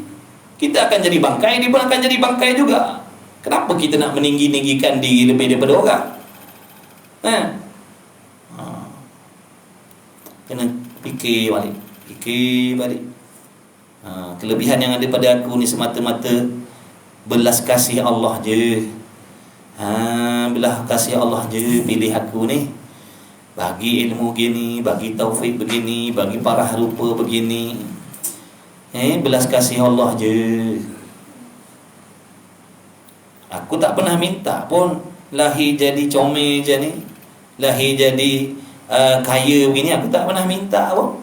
Speaker 2: Kita akan jadi bangkai, dia pun akan jadi bangkai juga. Kenapa kita nak meninggi-ninggikan diri lebih daripada orang? Kena fikir balik. Kelebihan yang ada pada aku ni semata-mata belas kasih Allah je. Belas kasih Allah je pilih aku ni, bagi ilmu gini, bagi taufik begini, bagi parah rupa begini. Belas kasih Allah je. Aku tak pernah minta pun lahir jadi comel je ni, lahir jadi kaya begini. Aku tak pernah minta pun.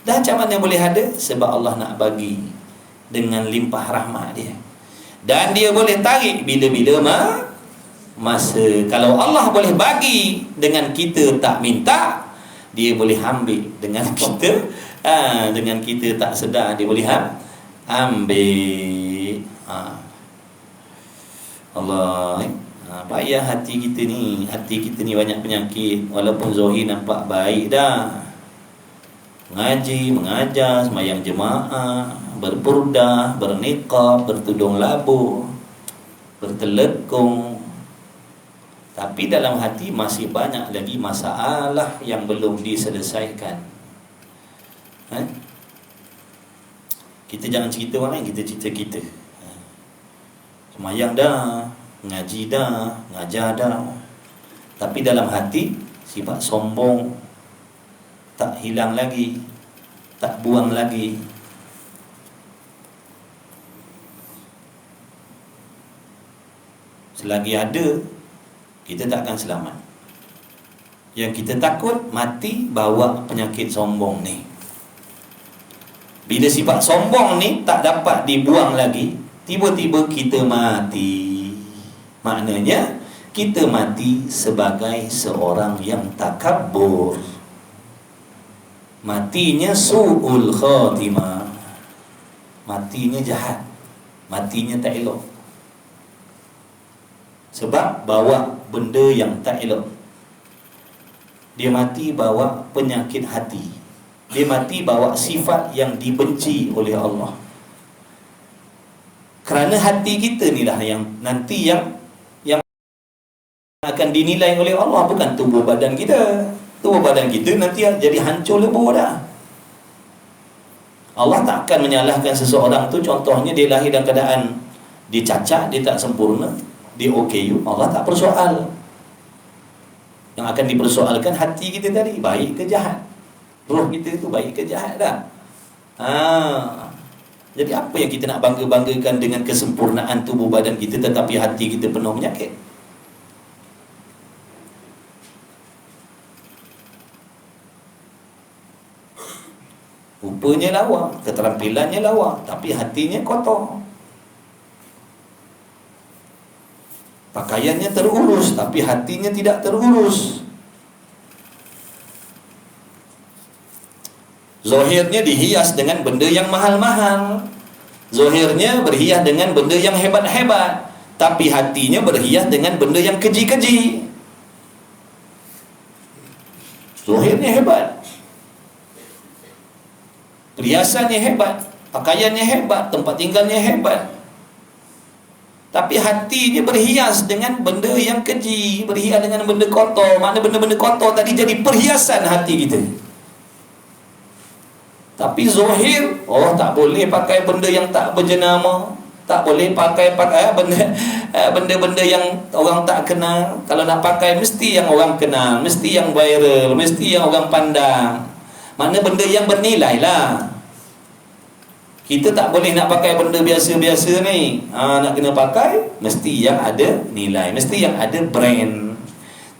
Speaker 2: Dah macam mana boleh ada? Sebab Allah nak bagi dengan limpah rahmat dia. Dan dia boleh tarik bila-bila masa. Kalau Allah boleh bagi dengan kita tak minta, dia boleh ambil dengan kita dengan kita tak sedar, dia boleh ambil. Allah, payah hati kita ni. Hati kita ni banyak penyakit. Walaupun zahir nampak baik dah, mengaji, mengajar, sembahyang jemaah, berpurdah, berniqab, bertudung labu, bertelekung, tapi dalam hati masih banyak lagi masalah yang belum diselesaikan. Kita jangan cerita orang lain, kita cerita kita. Sembahyang dah, ngaji dah, ngajar dah, tapi dalam hati sifat sombong tak hilang lagi. tak buang lagi. Selagi ada, kita tak akan selamat. Yang kita takut mati bawa penyakit sombong ni. Bila sifat sombong ni tak dapat dibuang lagi, tiba-tiba kita mati. Maknanya kita mati sebagai seorang yang takabur. Matinya su'ul khatimah. Matinya jahat. Matinya tak elok. Sebab bawa benda yang tak elok. Dia mati bawa penyakit hati. Dia mati bawa sifat yang dibenci oleh Allah. Kerana hati kita ni lah yang nanti yang akan dinilai oleh Allah, bukan tubuh badan kita. Tubuh badan kita nanti jadi hancur lebur dah. Allah tak akan menyalahkan seseorang tu. Contohnya dia lahir dalam keadaan dia cacat, dia tak sempurna, dia OKU, Allah tak persoal. Yang akan dipersoalkan hati kita tadi, baik ke jahat. Roh kita tu baik ke jahat dah. Jadi apa yang kita nak bangga-banggakan dengan kesempurnaan tubuh badan kita tetapi hati kita penuh penyakit? Rupanya lawa, keterampilannya lawa, tapi hatinya kotor. Pakaiannya terurus, tapi hatinya tidak terurus. Zahirnya dihias dengan benda yang mahal-mahal. Zahirnya berhias dengan benda yang hebat-hebat, tapi hatinya berhias dengan benda yang keji-keji. Zahirnya hebat, perhiasannya hebat, pakaiannya hebat, tempat tinggalnya hebat, tapi hatinya berhias dengan benda yang keji, berhias dengan benda kotor. Mana benda-benda kotor tadi jadi perhiasan hati kita. Tapi zahir, tak boleh pakai benda yang tak berjenama, tak boleh pakai benda-benda yang orang tak kenal. Kalau nak pakai mesti yang orang kenal, mesti yang viral, mesti yang orang pandang. Mana benda yang bernilai lah. Kita tak boleh nak pakai benda biasa-biasa ni. Nak kena pakai mesti yang ada nilai, mesti yang ada brand.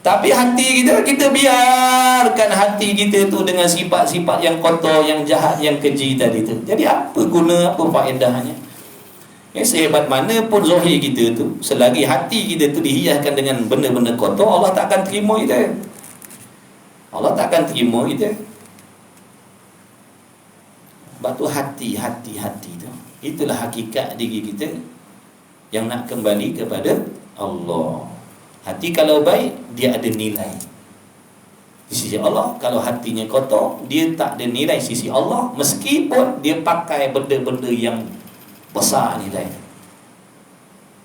Speaker 2: Tapi hati kita biarkan hati kita tu dengan sifat-sifat yang kotor, yang jahat, yang keji tadi tu. Jadi apa guna, apa faedahnya? Sehebat mana pun zahir kita tu, selagi hati kita tu dihiaskan dengan benda-benda kotor, Allah tak akan terima kita. Allah tak akan terima kita. Sebab tu hati tu, itulah hakikat diri kita yang nak kembali kepada Allah. Hati kalau baik, dia ada nilai di sisi Allah. Kalau hatinya kotor, dia tak ada nilai di sisi Allah, meskipun dia pakai benda-benda yang besar nilai.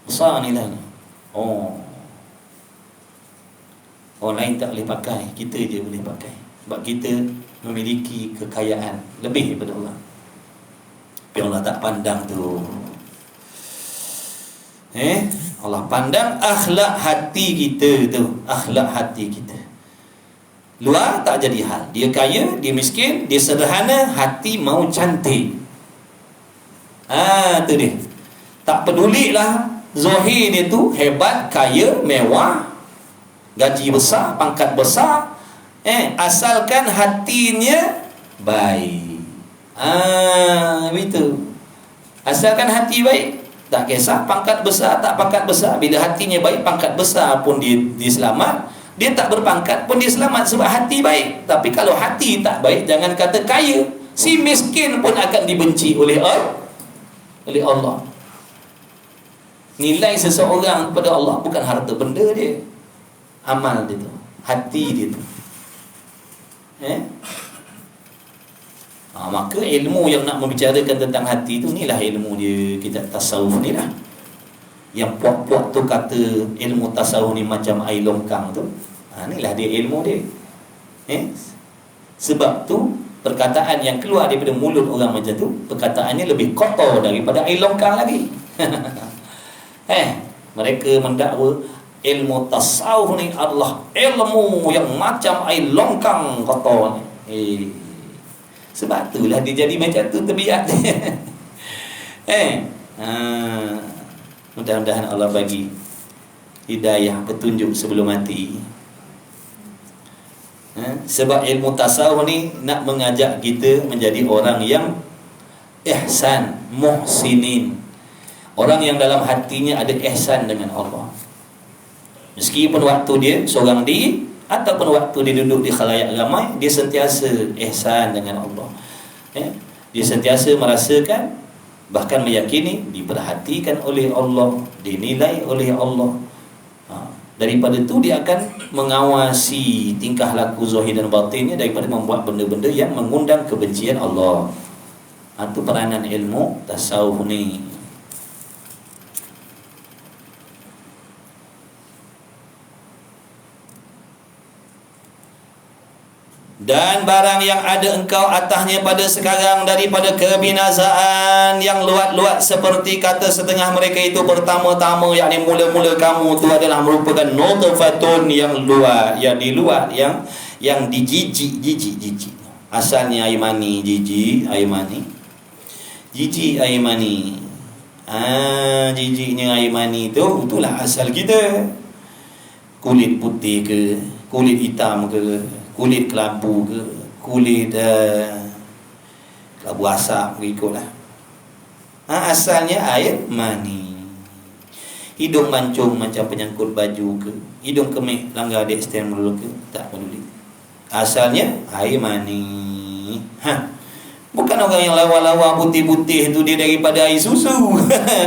Speaker 2: Besar nilainya. Orang lain tak boleh pakai, kita je boleh pakai. Sebab kita memiliki kekayaan lebih daripada Allah. Tapi Allah tak pandang tu. Allah pandang akhlak hati kita tu. Akhlak hati kita. Luar tak jadi hal. Dia kaya, dia miskin, dia sederhana, hati mau cantik. Tu dia. Tak pedulilah zahir dia tu hebat, kaya, mewah, gaji besar, pangkat besar. Asalkan hatinya baik. Begitu. Asalkan hati baik, tak kisah pangkat besar tak pangkat besar. Bila hatinya baik, pangkat besar pun dia selamat, dia tak berpangkat pun dia selamat sebab hati baik. Tapi kalau hati tak baik, jangan kata kaya, si miskin pun akan dibenci oleh Allah. Nilai seseorang kepada Allah bukan harta benda dia, amal dia tu, hati dia tu. Maka ilmu yang nak membicarakan tentang hati tu, inilah ilmu dia, kitab tasawuf ni lah. Yang puak-puak tu kata ilmu tasawuf ni macam air longkang tu, inilah dia ilmu dia. Sebab tu perkataan yang keluar daripada mulut orang macam tu, perkataannya lebih kotor daripada air longkang lagi. Mereka mendakwa ilmu tasawuf ni adalah ilmu yang macam air longkang kotor ni. Sebab itulah dia jadi macam tu tabiat dia. Mudah-mudahan Allah bagi hidayah petunjuk sebelum mati. Sebab ilmu tasawuf ni nak mengajak kita menjadi orang yang ihsan, muhsinin. Orang yang dalam hatinya ada ihsan dengan Allah. Meskipun waktu dia seorang diri ataupun waktu dia duduk di khalayak ramai, dia sentiasa ihsan dengan Allah. Dia sentiasa merasakan, bahkan meyakini diperhatikan oleh Allah, dinilai oleh Allah. Daripada itu dia akan mengawasi tingkah laku zahir dan batinnya daripada membuat benda-benda yang mengundang kebencian Allah. Itu peranan ilmu tasawuf ni. Dan barang yang ada engkau atasnya pada sekarang daripada kebinasaan yang luat-luat, seperti kata setengah mereka itu pertama-tama, yakni mula-mula kamu itu adalah merupakan nutfatun yang luat, yang diluat, yang dijijik. Asalnya air mani, jijik air mani. Jijik air mani. Jijiknya air mani itu, itulah asal kita. Kulit putih ke, kulit hitam ke, kulit kelabu ke, kulit kelabu asap ke, ikutlah. Asalnya air mani. Hidung mancung macam penyangkut baju ke, hidung kemih langgar di extend dulu ke, tak peduli. Asalnya air mani. Bukan orang yang lawa-lawa putih-putih tu dia daripada air susu.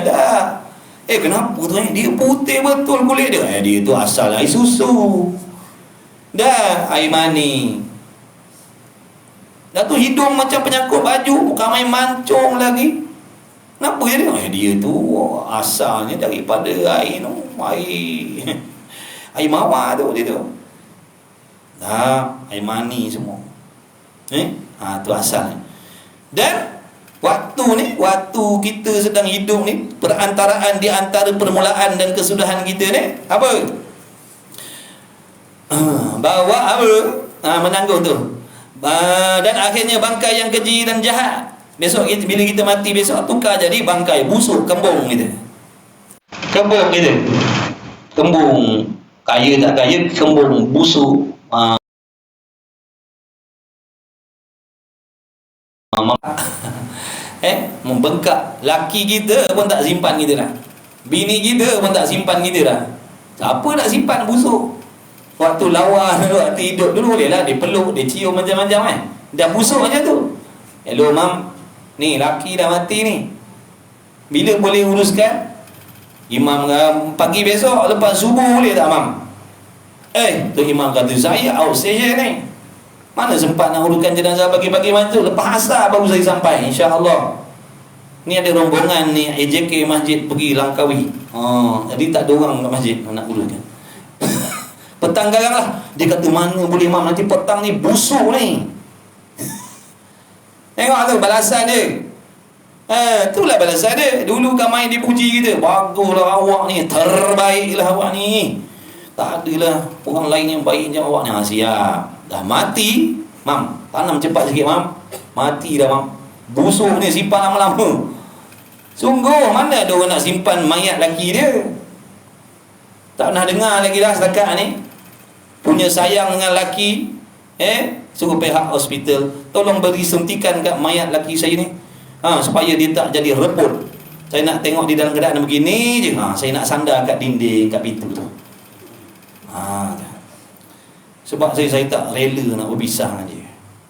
Speaker 2: Dah. Kenapa tu dia putih betul kulit dia? Dia tu asal air susu. Dah, air mani. Dah tu hidung macam penyangkut baju, bukan main mancung lagi. Kenapa dia? Dia tu asalnya daripada air tu, air mawar tu dia tu. Dah, air mani semua. Tu asalnya. Dan waktu kita sedang hidup ni, perantaraan di antara permulaan dan kesudahan kita ni apa? Bawa apa? Menanggung tu. Dan akhirnya bangkai yang keji dan jahat. Besok bila kita mati besok, tukar jadi bangkai busuk, kembung kita. Kembung kita. Kembung. Kaya tak kaya, kembung busuk. Membengkak. Laki kita pun tak simpan kita dah. Bini kita pun tak simpan kita dah. Siapa nak simpan busuk? Waktu lawa, waktu hidup dulu boleh lah, dia peluk, dia cium macam-macam dah busuk macam tu. Hello mam, ni laki dah mati ni, bila boleh uruskan? Imam pagi besok lepas subuh boleh tak mam? Tu imam kata saya outstation ni, mana sempat nak uruskan jenazah pagi-pagi macam tu, lepas asar baru saya sampai insya-Allah. Ni ada rombongan ni AJK masjid pergi Langkawi. Jadi tak ada orang kat masjid nak uruskan. Petang garang lah. Dia kata mana boleh mam, nanti petang ni busuk ni. Tengok tu balasan dia. Itulah balasan dia. Dulu kan main dipuji kita, baguslah awak ni, terbaiklah awak ni, tak adalah orang lain yang baik macam awak ni. Siap. Dah mati mam, tanam cepat sikit mam, mati dah mam, busuk ni simpan lama-lama. Sungguh mana ada orang nak simpan mayat laki dia? Tak pernah dengar lagi dah setakat ni. Punya sayang dengan laki, suruh pihak hospital tolong beri suntikan kat mayat laki saya ni, supaya dia tak jadi rebut. Saya nak tengok di dalam keadaan begini je. Saya nak sandar kat dinding, kat pintu tu. Sebab saya tak rela nak berpisah dengan dia.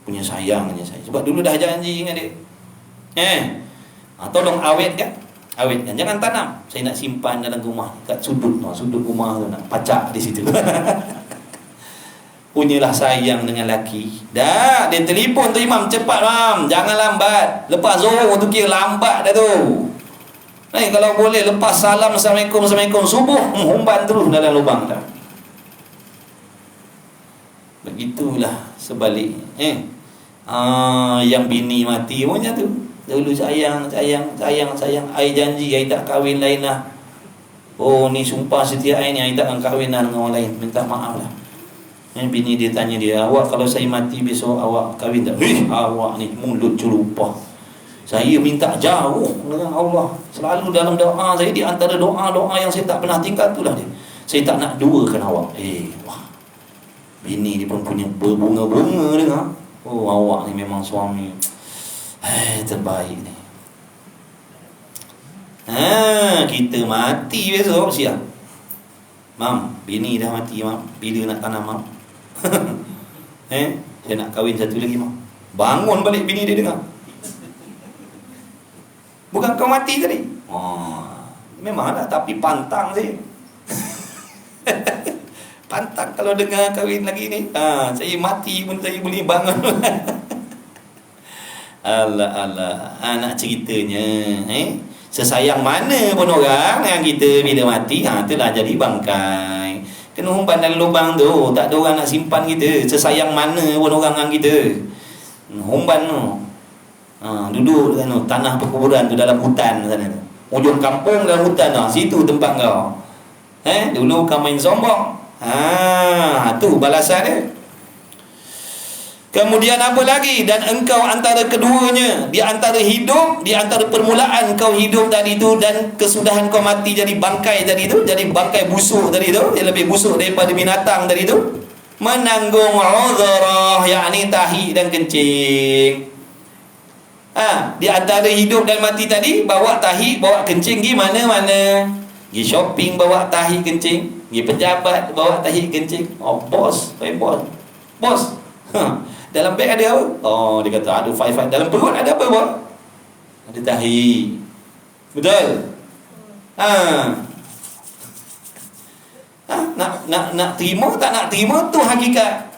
Speaker 2: Punya sayang dengan saya. Sebab dulu dah janji dengan dia. Tolong awetkan. Jangan tanam. Saya nak simpan dalam rumah, kat sudut rumah tu, nak pacak di situ. Punyalah sayang dengan laki. Dah, dia telefon tu imam, cepat mam, jangan lambat. Lepas Zuhur tu kira lambat dah tu. Kalau boleh lepas salam Assalamualaikum subuh, humban terus dalam lubang dah. Begitulah sebalik. Yang bini mati pun macam tu. Dulu sayang. Ai janji ai tak kahwin lain lah. Ni sumpah setia ai ni, ai tak akan kahwin dengan orang lain. Minta maaf lah.
Speaker 1: Bini dia tanya dia, awak kalau saya mati besok awak kahwin tak? Awak ni mulut celupah. Saya minta jauh dengan Allah. Selalu dalam doa saya, di antara doa-doa yang saya tak pernah tinggal itulah dia. Saya tak nak duakan awak. Wah. Bini dia pun punya berbunga-bunga dengar. Oh, awak ni memang suami terbaik ni. Kita mati besok siap. Mam, bini dah mati mam. Bila nak tanam mam? Saya nak kahwin satu lagi mam. Bangun balik bini dia dengar. Bukan kau mati tadi? Memanglah, tapi pantang saya. Pantang kalau dengar kahwin lagi ni. Saya mati pun saya boleh bangun. Allah, anak ceritanya. Sesayang mana pun orang yang kita bila mati, itulah jadi bangkai. Kena umpan dalam lubang tu, tak ada orang nak simpan kita. Sesayang mana pun orang dengan kita. Umpan tu. Duduk kan tu, tanah perkuburan tu dalam hutan sana tu. Ujung kampung dalam hutan tu, situ tempat kau. Dulu kau main sombong. Tu balasan dia. Kemudian apa lagi? Dan engkau antara keduanya, di antara hidup, di antara permulaan kau hidup tadi tu dan kesudahan kau mati jadi bangkai tadi tu, jadi bangkai busuk tadi tu, yang lebih busuk daripada binatang tadi tu, menanggung uzrah, yakni tahi dan kencing. Di antara hidup dan mati tadi, bawa tahi, bawa kencing pergi mana-mana. Pergi shopping bawa tahi kencing, pergi pejabat bawa tahi kencing. Bos, bos. Dalam beg ada apa? Dia kata ada 5. Dalam perut ada apa bos? Ada tahi. Betul? Nak terima tak nak terima tu hakikat.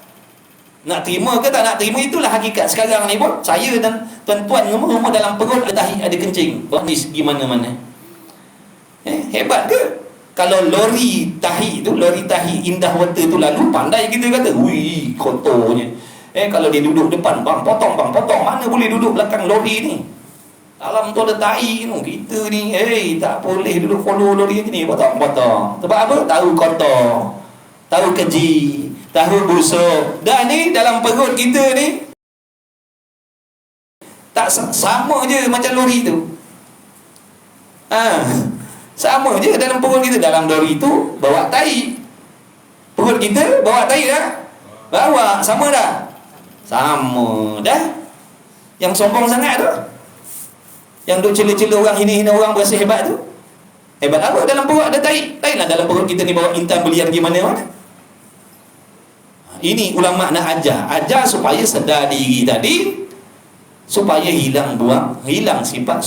Speaker 1: Nak terima ke tak nak terima itulah hakikat. Sekarang ni pun saya dan tuan-tuan semua dalam perut ada tahi, ada kencing. Buat ni pergi mana-mana. Hebat ke? Kalau lori tahi indah water tu lalu, pandai kita kata, wih kotornya. Kalau dia duduk depan, bang potong, mana boleh duduk belakang lori ni? Dalam tu ada tahi ni. Kita ni tak boleh duduk follow lori ni, potong. Sebab apa? Tahu kotor, tahu keji, tahu busuk. Dah ni dalam perut kita ni tak sama je macam lori tu. Sama je dalam perut kita. Dalam lori tu bawa tahi, perut kita bawa tahi dah? Bawa, sama dah? Sama dah. Yang sombong sangat tu, yang duk cela-cela orang, hina-hina orang, berasa hebat tu. Hebat apa? Dalam perut ada tahi. Lainlah dalam perut kita ni bawa intan belian gimana mana. Ini ulama nak ajar supaya sedar diri tadi, supaya hilang sifat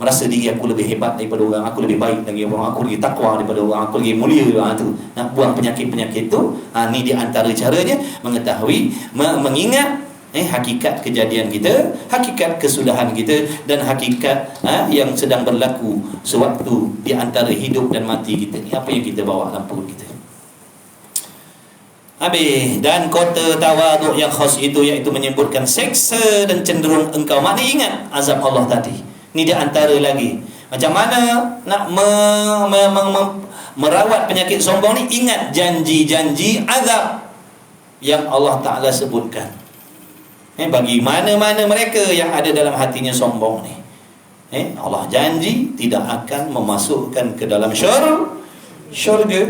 Speaker 1: merasa diri aku lebih hebat daripada orang, aku lebih baik dari orang, aku lebih takwa daripada orang, aku lebih mulia tu. Nak buang penyakit-penyakit tu. Ni di antara caranya mengetahui, mengingat hakikat kejadian kita, hakikat kesudahan kita, dan hakikat yang sedang berlaku sewaktu di antara hidup dan mati kita ni. Apa yang kita bawa dalam perut kita. Habis. Dan kota tawaduk yang khas itu, iaitu menyebutkan seksa dan cenderung engkau. Maknanya ingat azab Allah tadi. Ni di antara lagi. Macam mana nak merawat penyakit sombong ni? Ingat janji-janji azab yang Allah Ta'ala sebutkan. Bagi mana-mana mereka yang ada dalam hatinya sombong ni, Allah janji tidak akan memasukkan ke dalam syurga.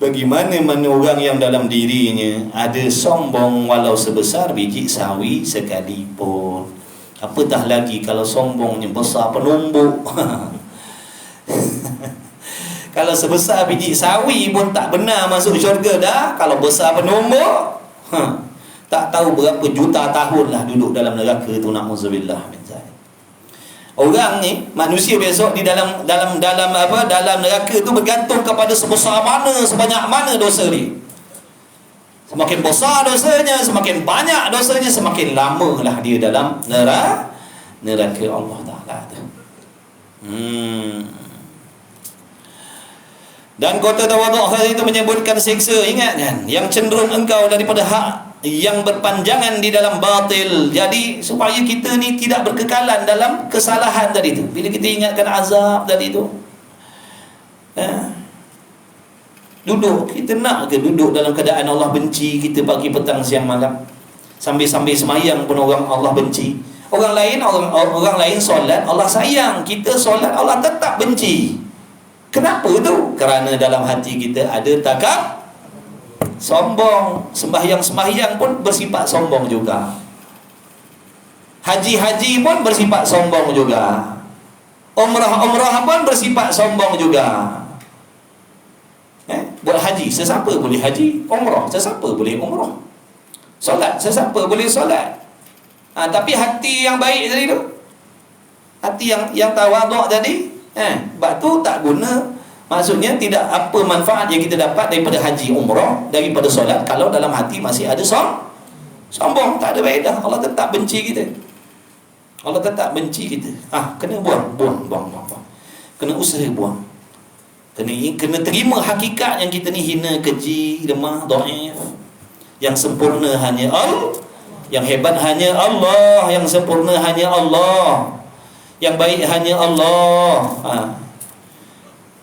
Speaker 1: Bagi mana-mana orang yang dalam dirinya ada sombong walau sebesar biji sawi sekalipun. Apatah lagi kalau sombongnya besar penumbuk. Kalau sebesar biji sawi pun tak benar masuk syurga dah. Kalau besar penumbuk, tak tahu berapa juta tahun lah duduk dalam neraka tu, na'udzubillah min zalik. Orang ni, manusia besok di dalam neraka tu bergantung kepada sebesar mana, sebanyak mana dosa dia. Semakin besar dosanya, semakin banyak dosanya, semakin lama lah dia dalam neraka Allah Ta'ala tu. Dan kota tawaduk itu menyebutkan siksa. Ingat kan, yang cenderung engkau daripada hak, yang berpanjangan di dalam batil. Jadi supaya kita ni tidak berkekalan dalam kesalahan tadi tu. Bila kita ingatkan azab tadi tu,
Speaker 2: Duduk, kita nak ke duduk dalam keadaan Allah benci kita pagi, petang, siang, malam? Sambil-sambil semayang pun orang Allah benci. Orang lain solat Allah sayang, kita solat Allah tetap benci. Kenapa tu? Kerana dalam hati kita ada takab, sombong. Sembahyang pun bersifat sombong juga. Haji pun bersifat sombong juga. Umrah pun bersifat sombong juga. Buat haji, sesiapa boleh haji. Umrah, sesiapa boleh umrah. Solat, sesiapa boleh solat. Tapi hati yang baik tadi tu, hati yang tawaduk tadi, sebab tu tak guna. Maksudnya tidak apa manfaat yang kita dapat daripada haji, umrah, daripada solat kalau dalam hati masih ada sombong. Tak ada faedah. Allah tetap benci kita. Allah tetap benci kita. Kena buang. Kena usaha buang. Kena terima hakikat yang kita ni hina, keji, lemah, dhaif. Yang sempurna hanya Allah, yang hebat hanya Allah, yang sempurna hanya Allah, yang baik hanya Allah.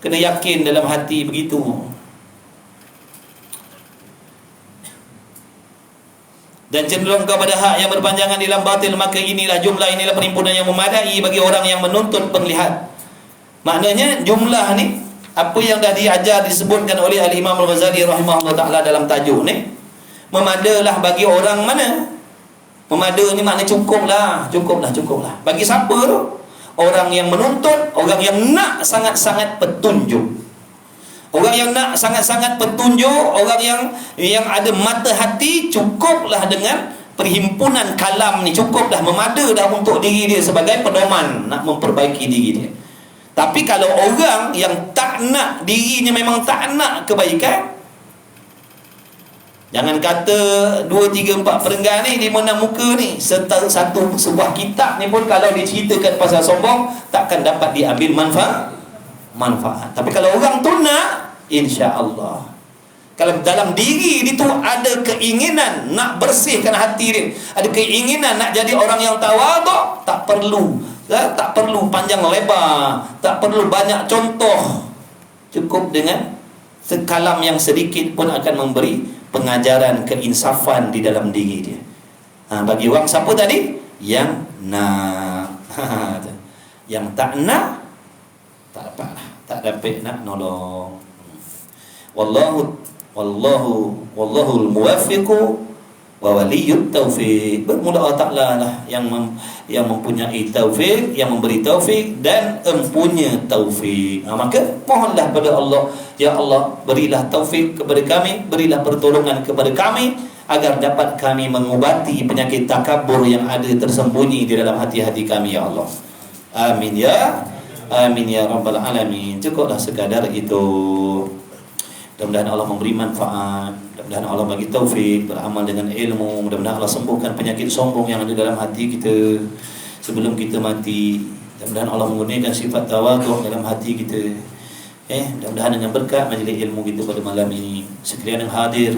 Speaker 2: Kena yakin dalam hati begitu. Dan cenderung kepada hak yang berpanjangan dalam batil, maka jumlah inilah perhimpunan yang memadai bagi orang yang menuntut penglihat. Maknanya jumlah ni, apa yang dah diajar disebutkan oleh Al-Imam Al-Ghazali rahimahullah ta'ala dalam tajuk ni, memadalah bagi orang mana? Memada ni maknanya cukuplah. Bagi siapa tu? Orang yang menuntut, orang yang nak sangat-sangat petunjuk. Orang yang nak sangat-sangat petunjuk, orang yang ada mata hati, cukuplah dengan perhimpunan kalam ni, cukuplah, memada dah untuk diri dia sebagai pedoman nak memperbaiki diri dia. Tapi kalau orang yang tak nak, dirinya memang tak nak kebaikan, jangan kata 2, 3, 4 perenggan ni, 5, 6 muka ni, sebuah kitab ni pun kalau diceritakan pasal sombong, takkan dapat diambil manfaat. Tapi kalau orang tu nak, insya-Allah, kalau dalam diri dia tu ada keinginan nak bersihkan hati dia, ada keinginan nak jadi orang yang tawaduk, tak perlu panjang lebar, tak perlu banyak contoh, cukup dengan sekalam yang sedikit pun akan memberi pengajaran keinsafan di dalam diri dia. Bagi orang siapa tadi? Yang nak. Yang tak nak, tak dapat nak nolong. Wallahul muwaffiqu wa waliyyut taufiq. Bermula Allah Ta'ala lah yang mempunyai taufik, yang memberi taufik dan empunya taufik. Maka mohonlah pada Allah, ya Allah, berilah taufik kepada kami, berilah pertolongan kepada kami agar dapat kami mengubati penyakit takabur yang ada tersembunyi di dalam hati-hati kami, ya Allah. Amin ya rabbal alamin. Cukuplah sekadar itu. Mudah-mudahan Allah memberi manfaat, mudah-mudahan Allah bagi taufik beramal dengan ilmu, mudah-mudahan Allah sembuhkan penyakit sombong yang ada dalam hati kita sebelum kita mati. Mudah-mudahan Allah menggunakan sifat tawaduk dalam hati kita. Mudah-mudahan dengan berkat majlis ilmu kita pada malam ini, sekalian yang hadir,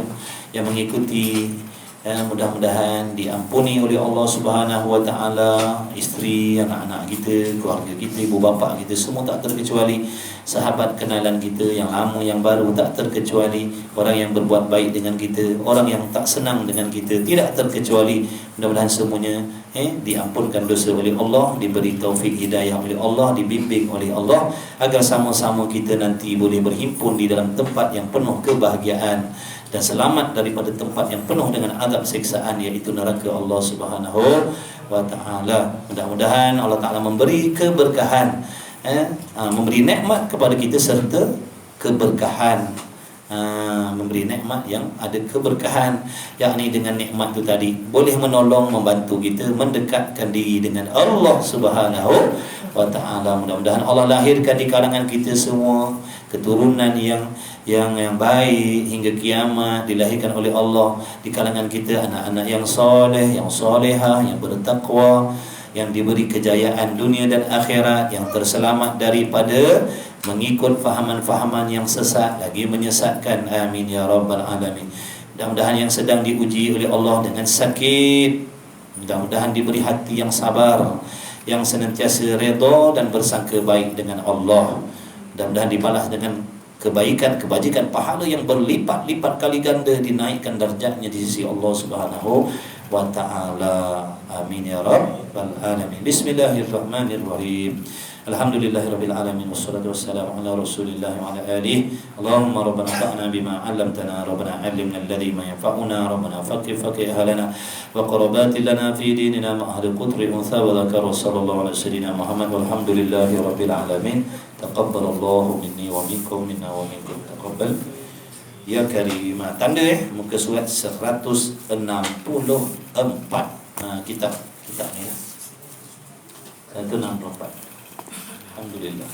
Speaker 2: yang mengikuti, mudah-mudahan diampuni oleh Allah Subhanahu wa ta'ala, isteri, anak-anak kita, keluarga kita, ibu bapa kita, semua tak terkecuali, sahabat kenalan kita yang lama, yang baru, tak terkecuali, orang yang berbuat baik dengan kita, orang yang tak senang dengan kita, tidak terkecuali. Mudah-mudahan semuanya diampunkan dosa oleh Allah, diberi taufik hidayah oleh Allah, dibimbing oleh Allah, agar sama-sama kita nanti boleh berhimpun di dalam tempat yang penuh kebahagiaan dan selamat daripada tempat yang penuh dengan azab siksaan, iaitu neraka Allah Subhanahu wa ta'ala. Mudah-mudahan Allah Ta'ala memberi keberkahan, memberi nikmat kepada kita serta keberkahan, memberi nikmat yang ada keberkahan, yakni dengan nikmat itu tadi boleh menolong, membantu kita mendekatkan diri dengan Allah Subhanahu wa ta'ala. Mudah-mudahan Allah lahirkan di kalangan kita semua keturunan yang baik hingga kiamat, dilahirkan oleh Allah di kalangan kita anak-anak yang soleh, yang solehah, yang bertakwa, yang diberi kejayaan dunia dan akhirat, yang terselamat daripada mengikut fahaman-fahaman yang sesat lagi menyesatkan. Amin ya rabbal alamin. Mudah-mudahan yang sedang diuji oleh Allah dengan sakit, mudah-mudahan diberi hati yang sabar, yang senantiasa redha dan bersangka baik dengan Allah. Mudah-mudahan dibalas dengan
Speaker 1: kebaikan, kebajikan, pahala yang berlipat-lipat kali ganda dinaikkan darjatnya di sisi Allah Subhanahu wa ta'ala. Amin ya rabbal alamin. Bismillahirrahmanirrahim. Alhamdulillahirabbil alamin wassalatu wassalamu ala Rasulillah wa ala alihi. Allahumma rabbana fa'na bima 'allamtana, rabbana 'allimna alladhi ma yanfa'una, rabbana faqih ahlana wa qarabatil lana fi dinina ma ahli qutri untha wa dzakara sallallahu ala sayyidina Muhammad walhamdulillahirabbil alamin. Taqabbalallahu minni wa minkum minna wa minkum taqabbal ya karim. Tanda muka surat 164. Kitab ni ya. 164. Alhamdulillah.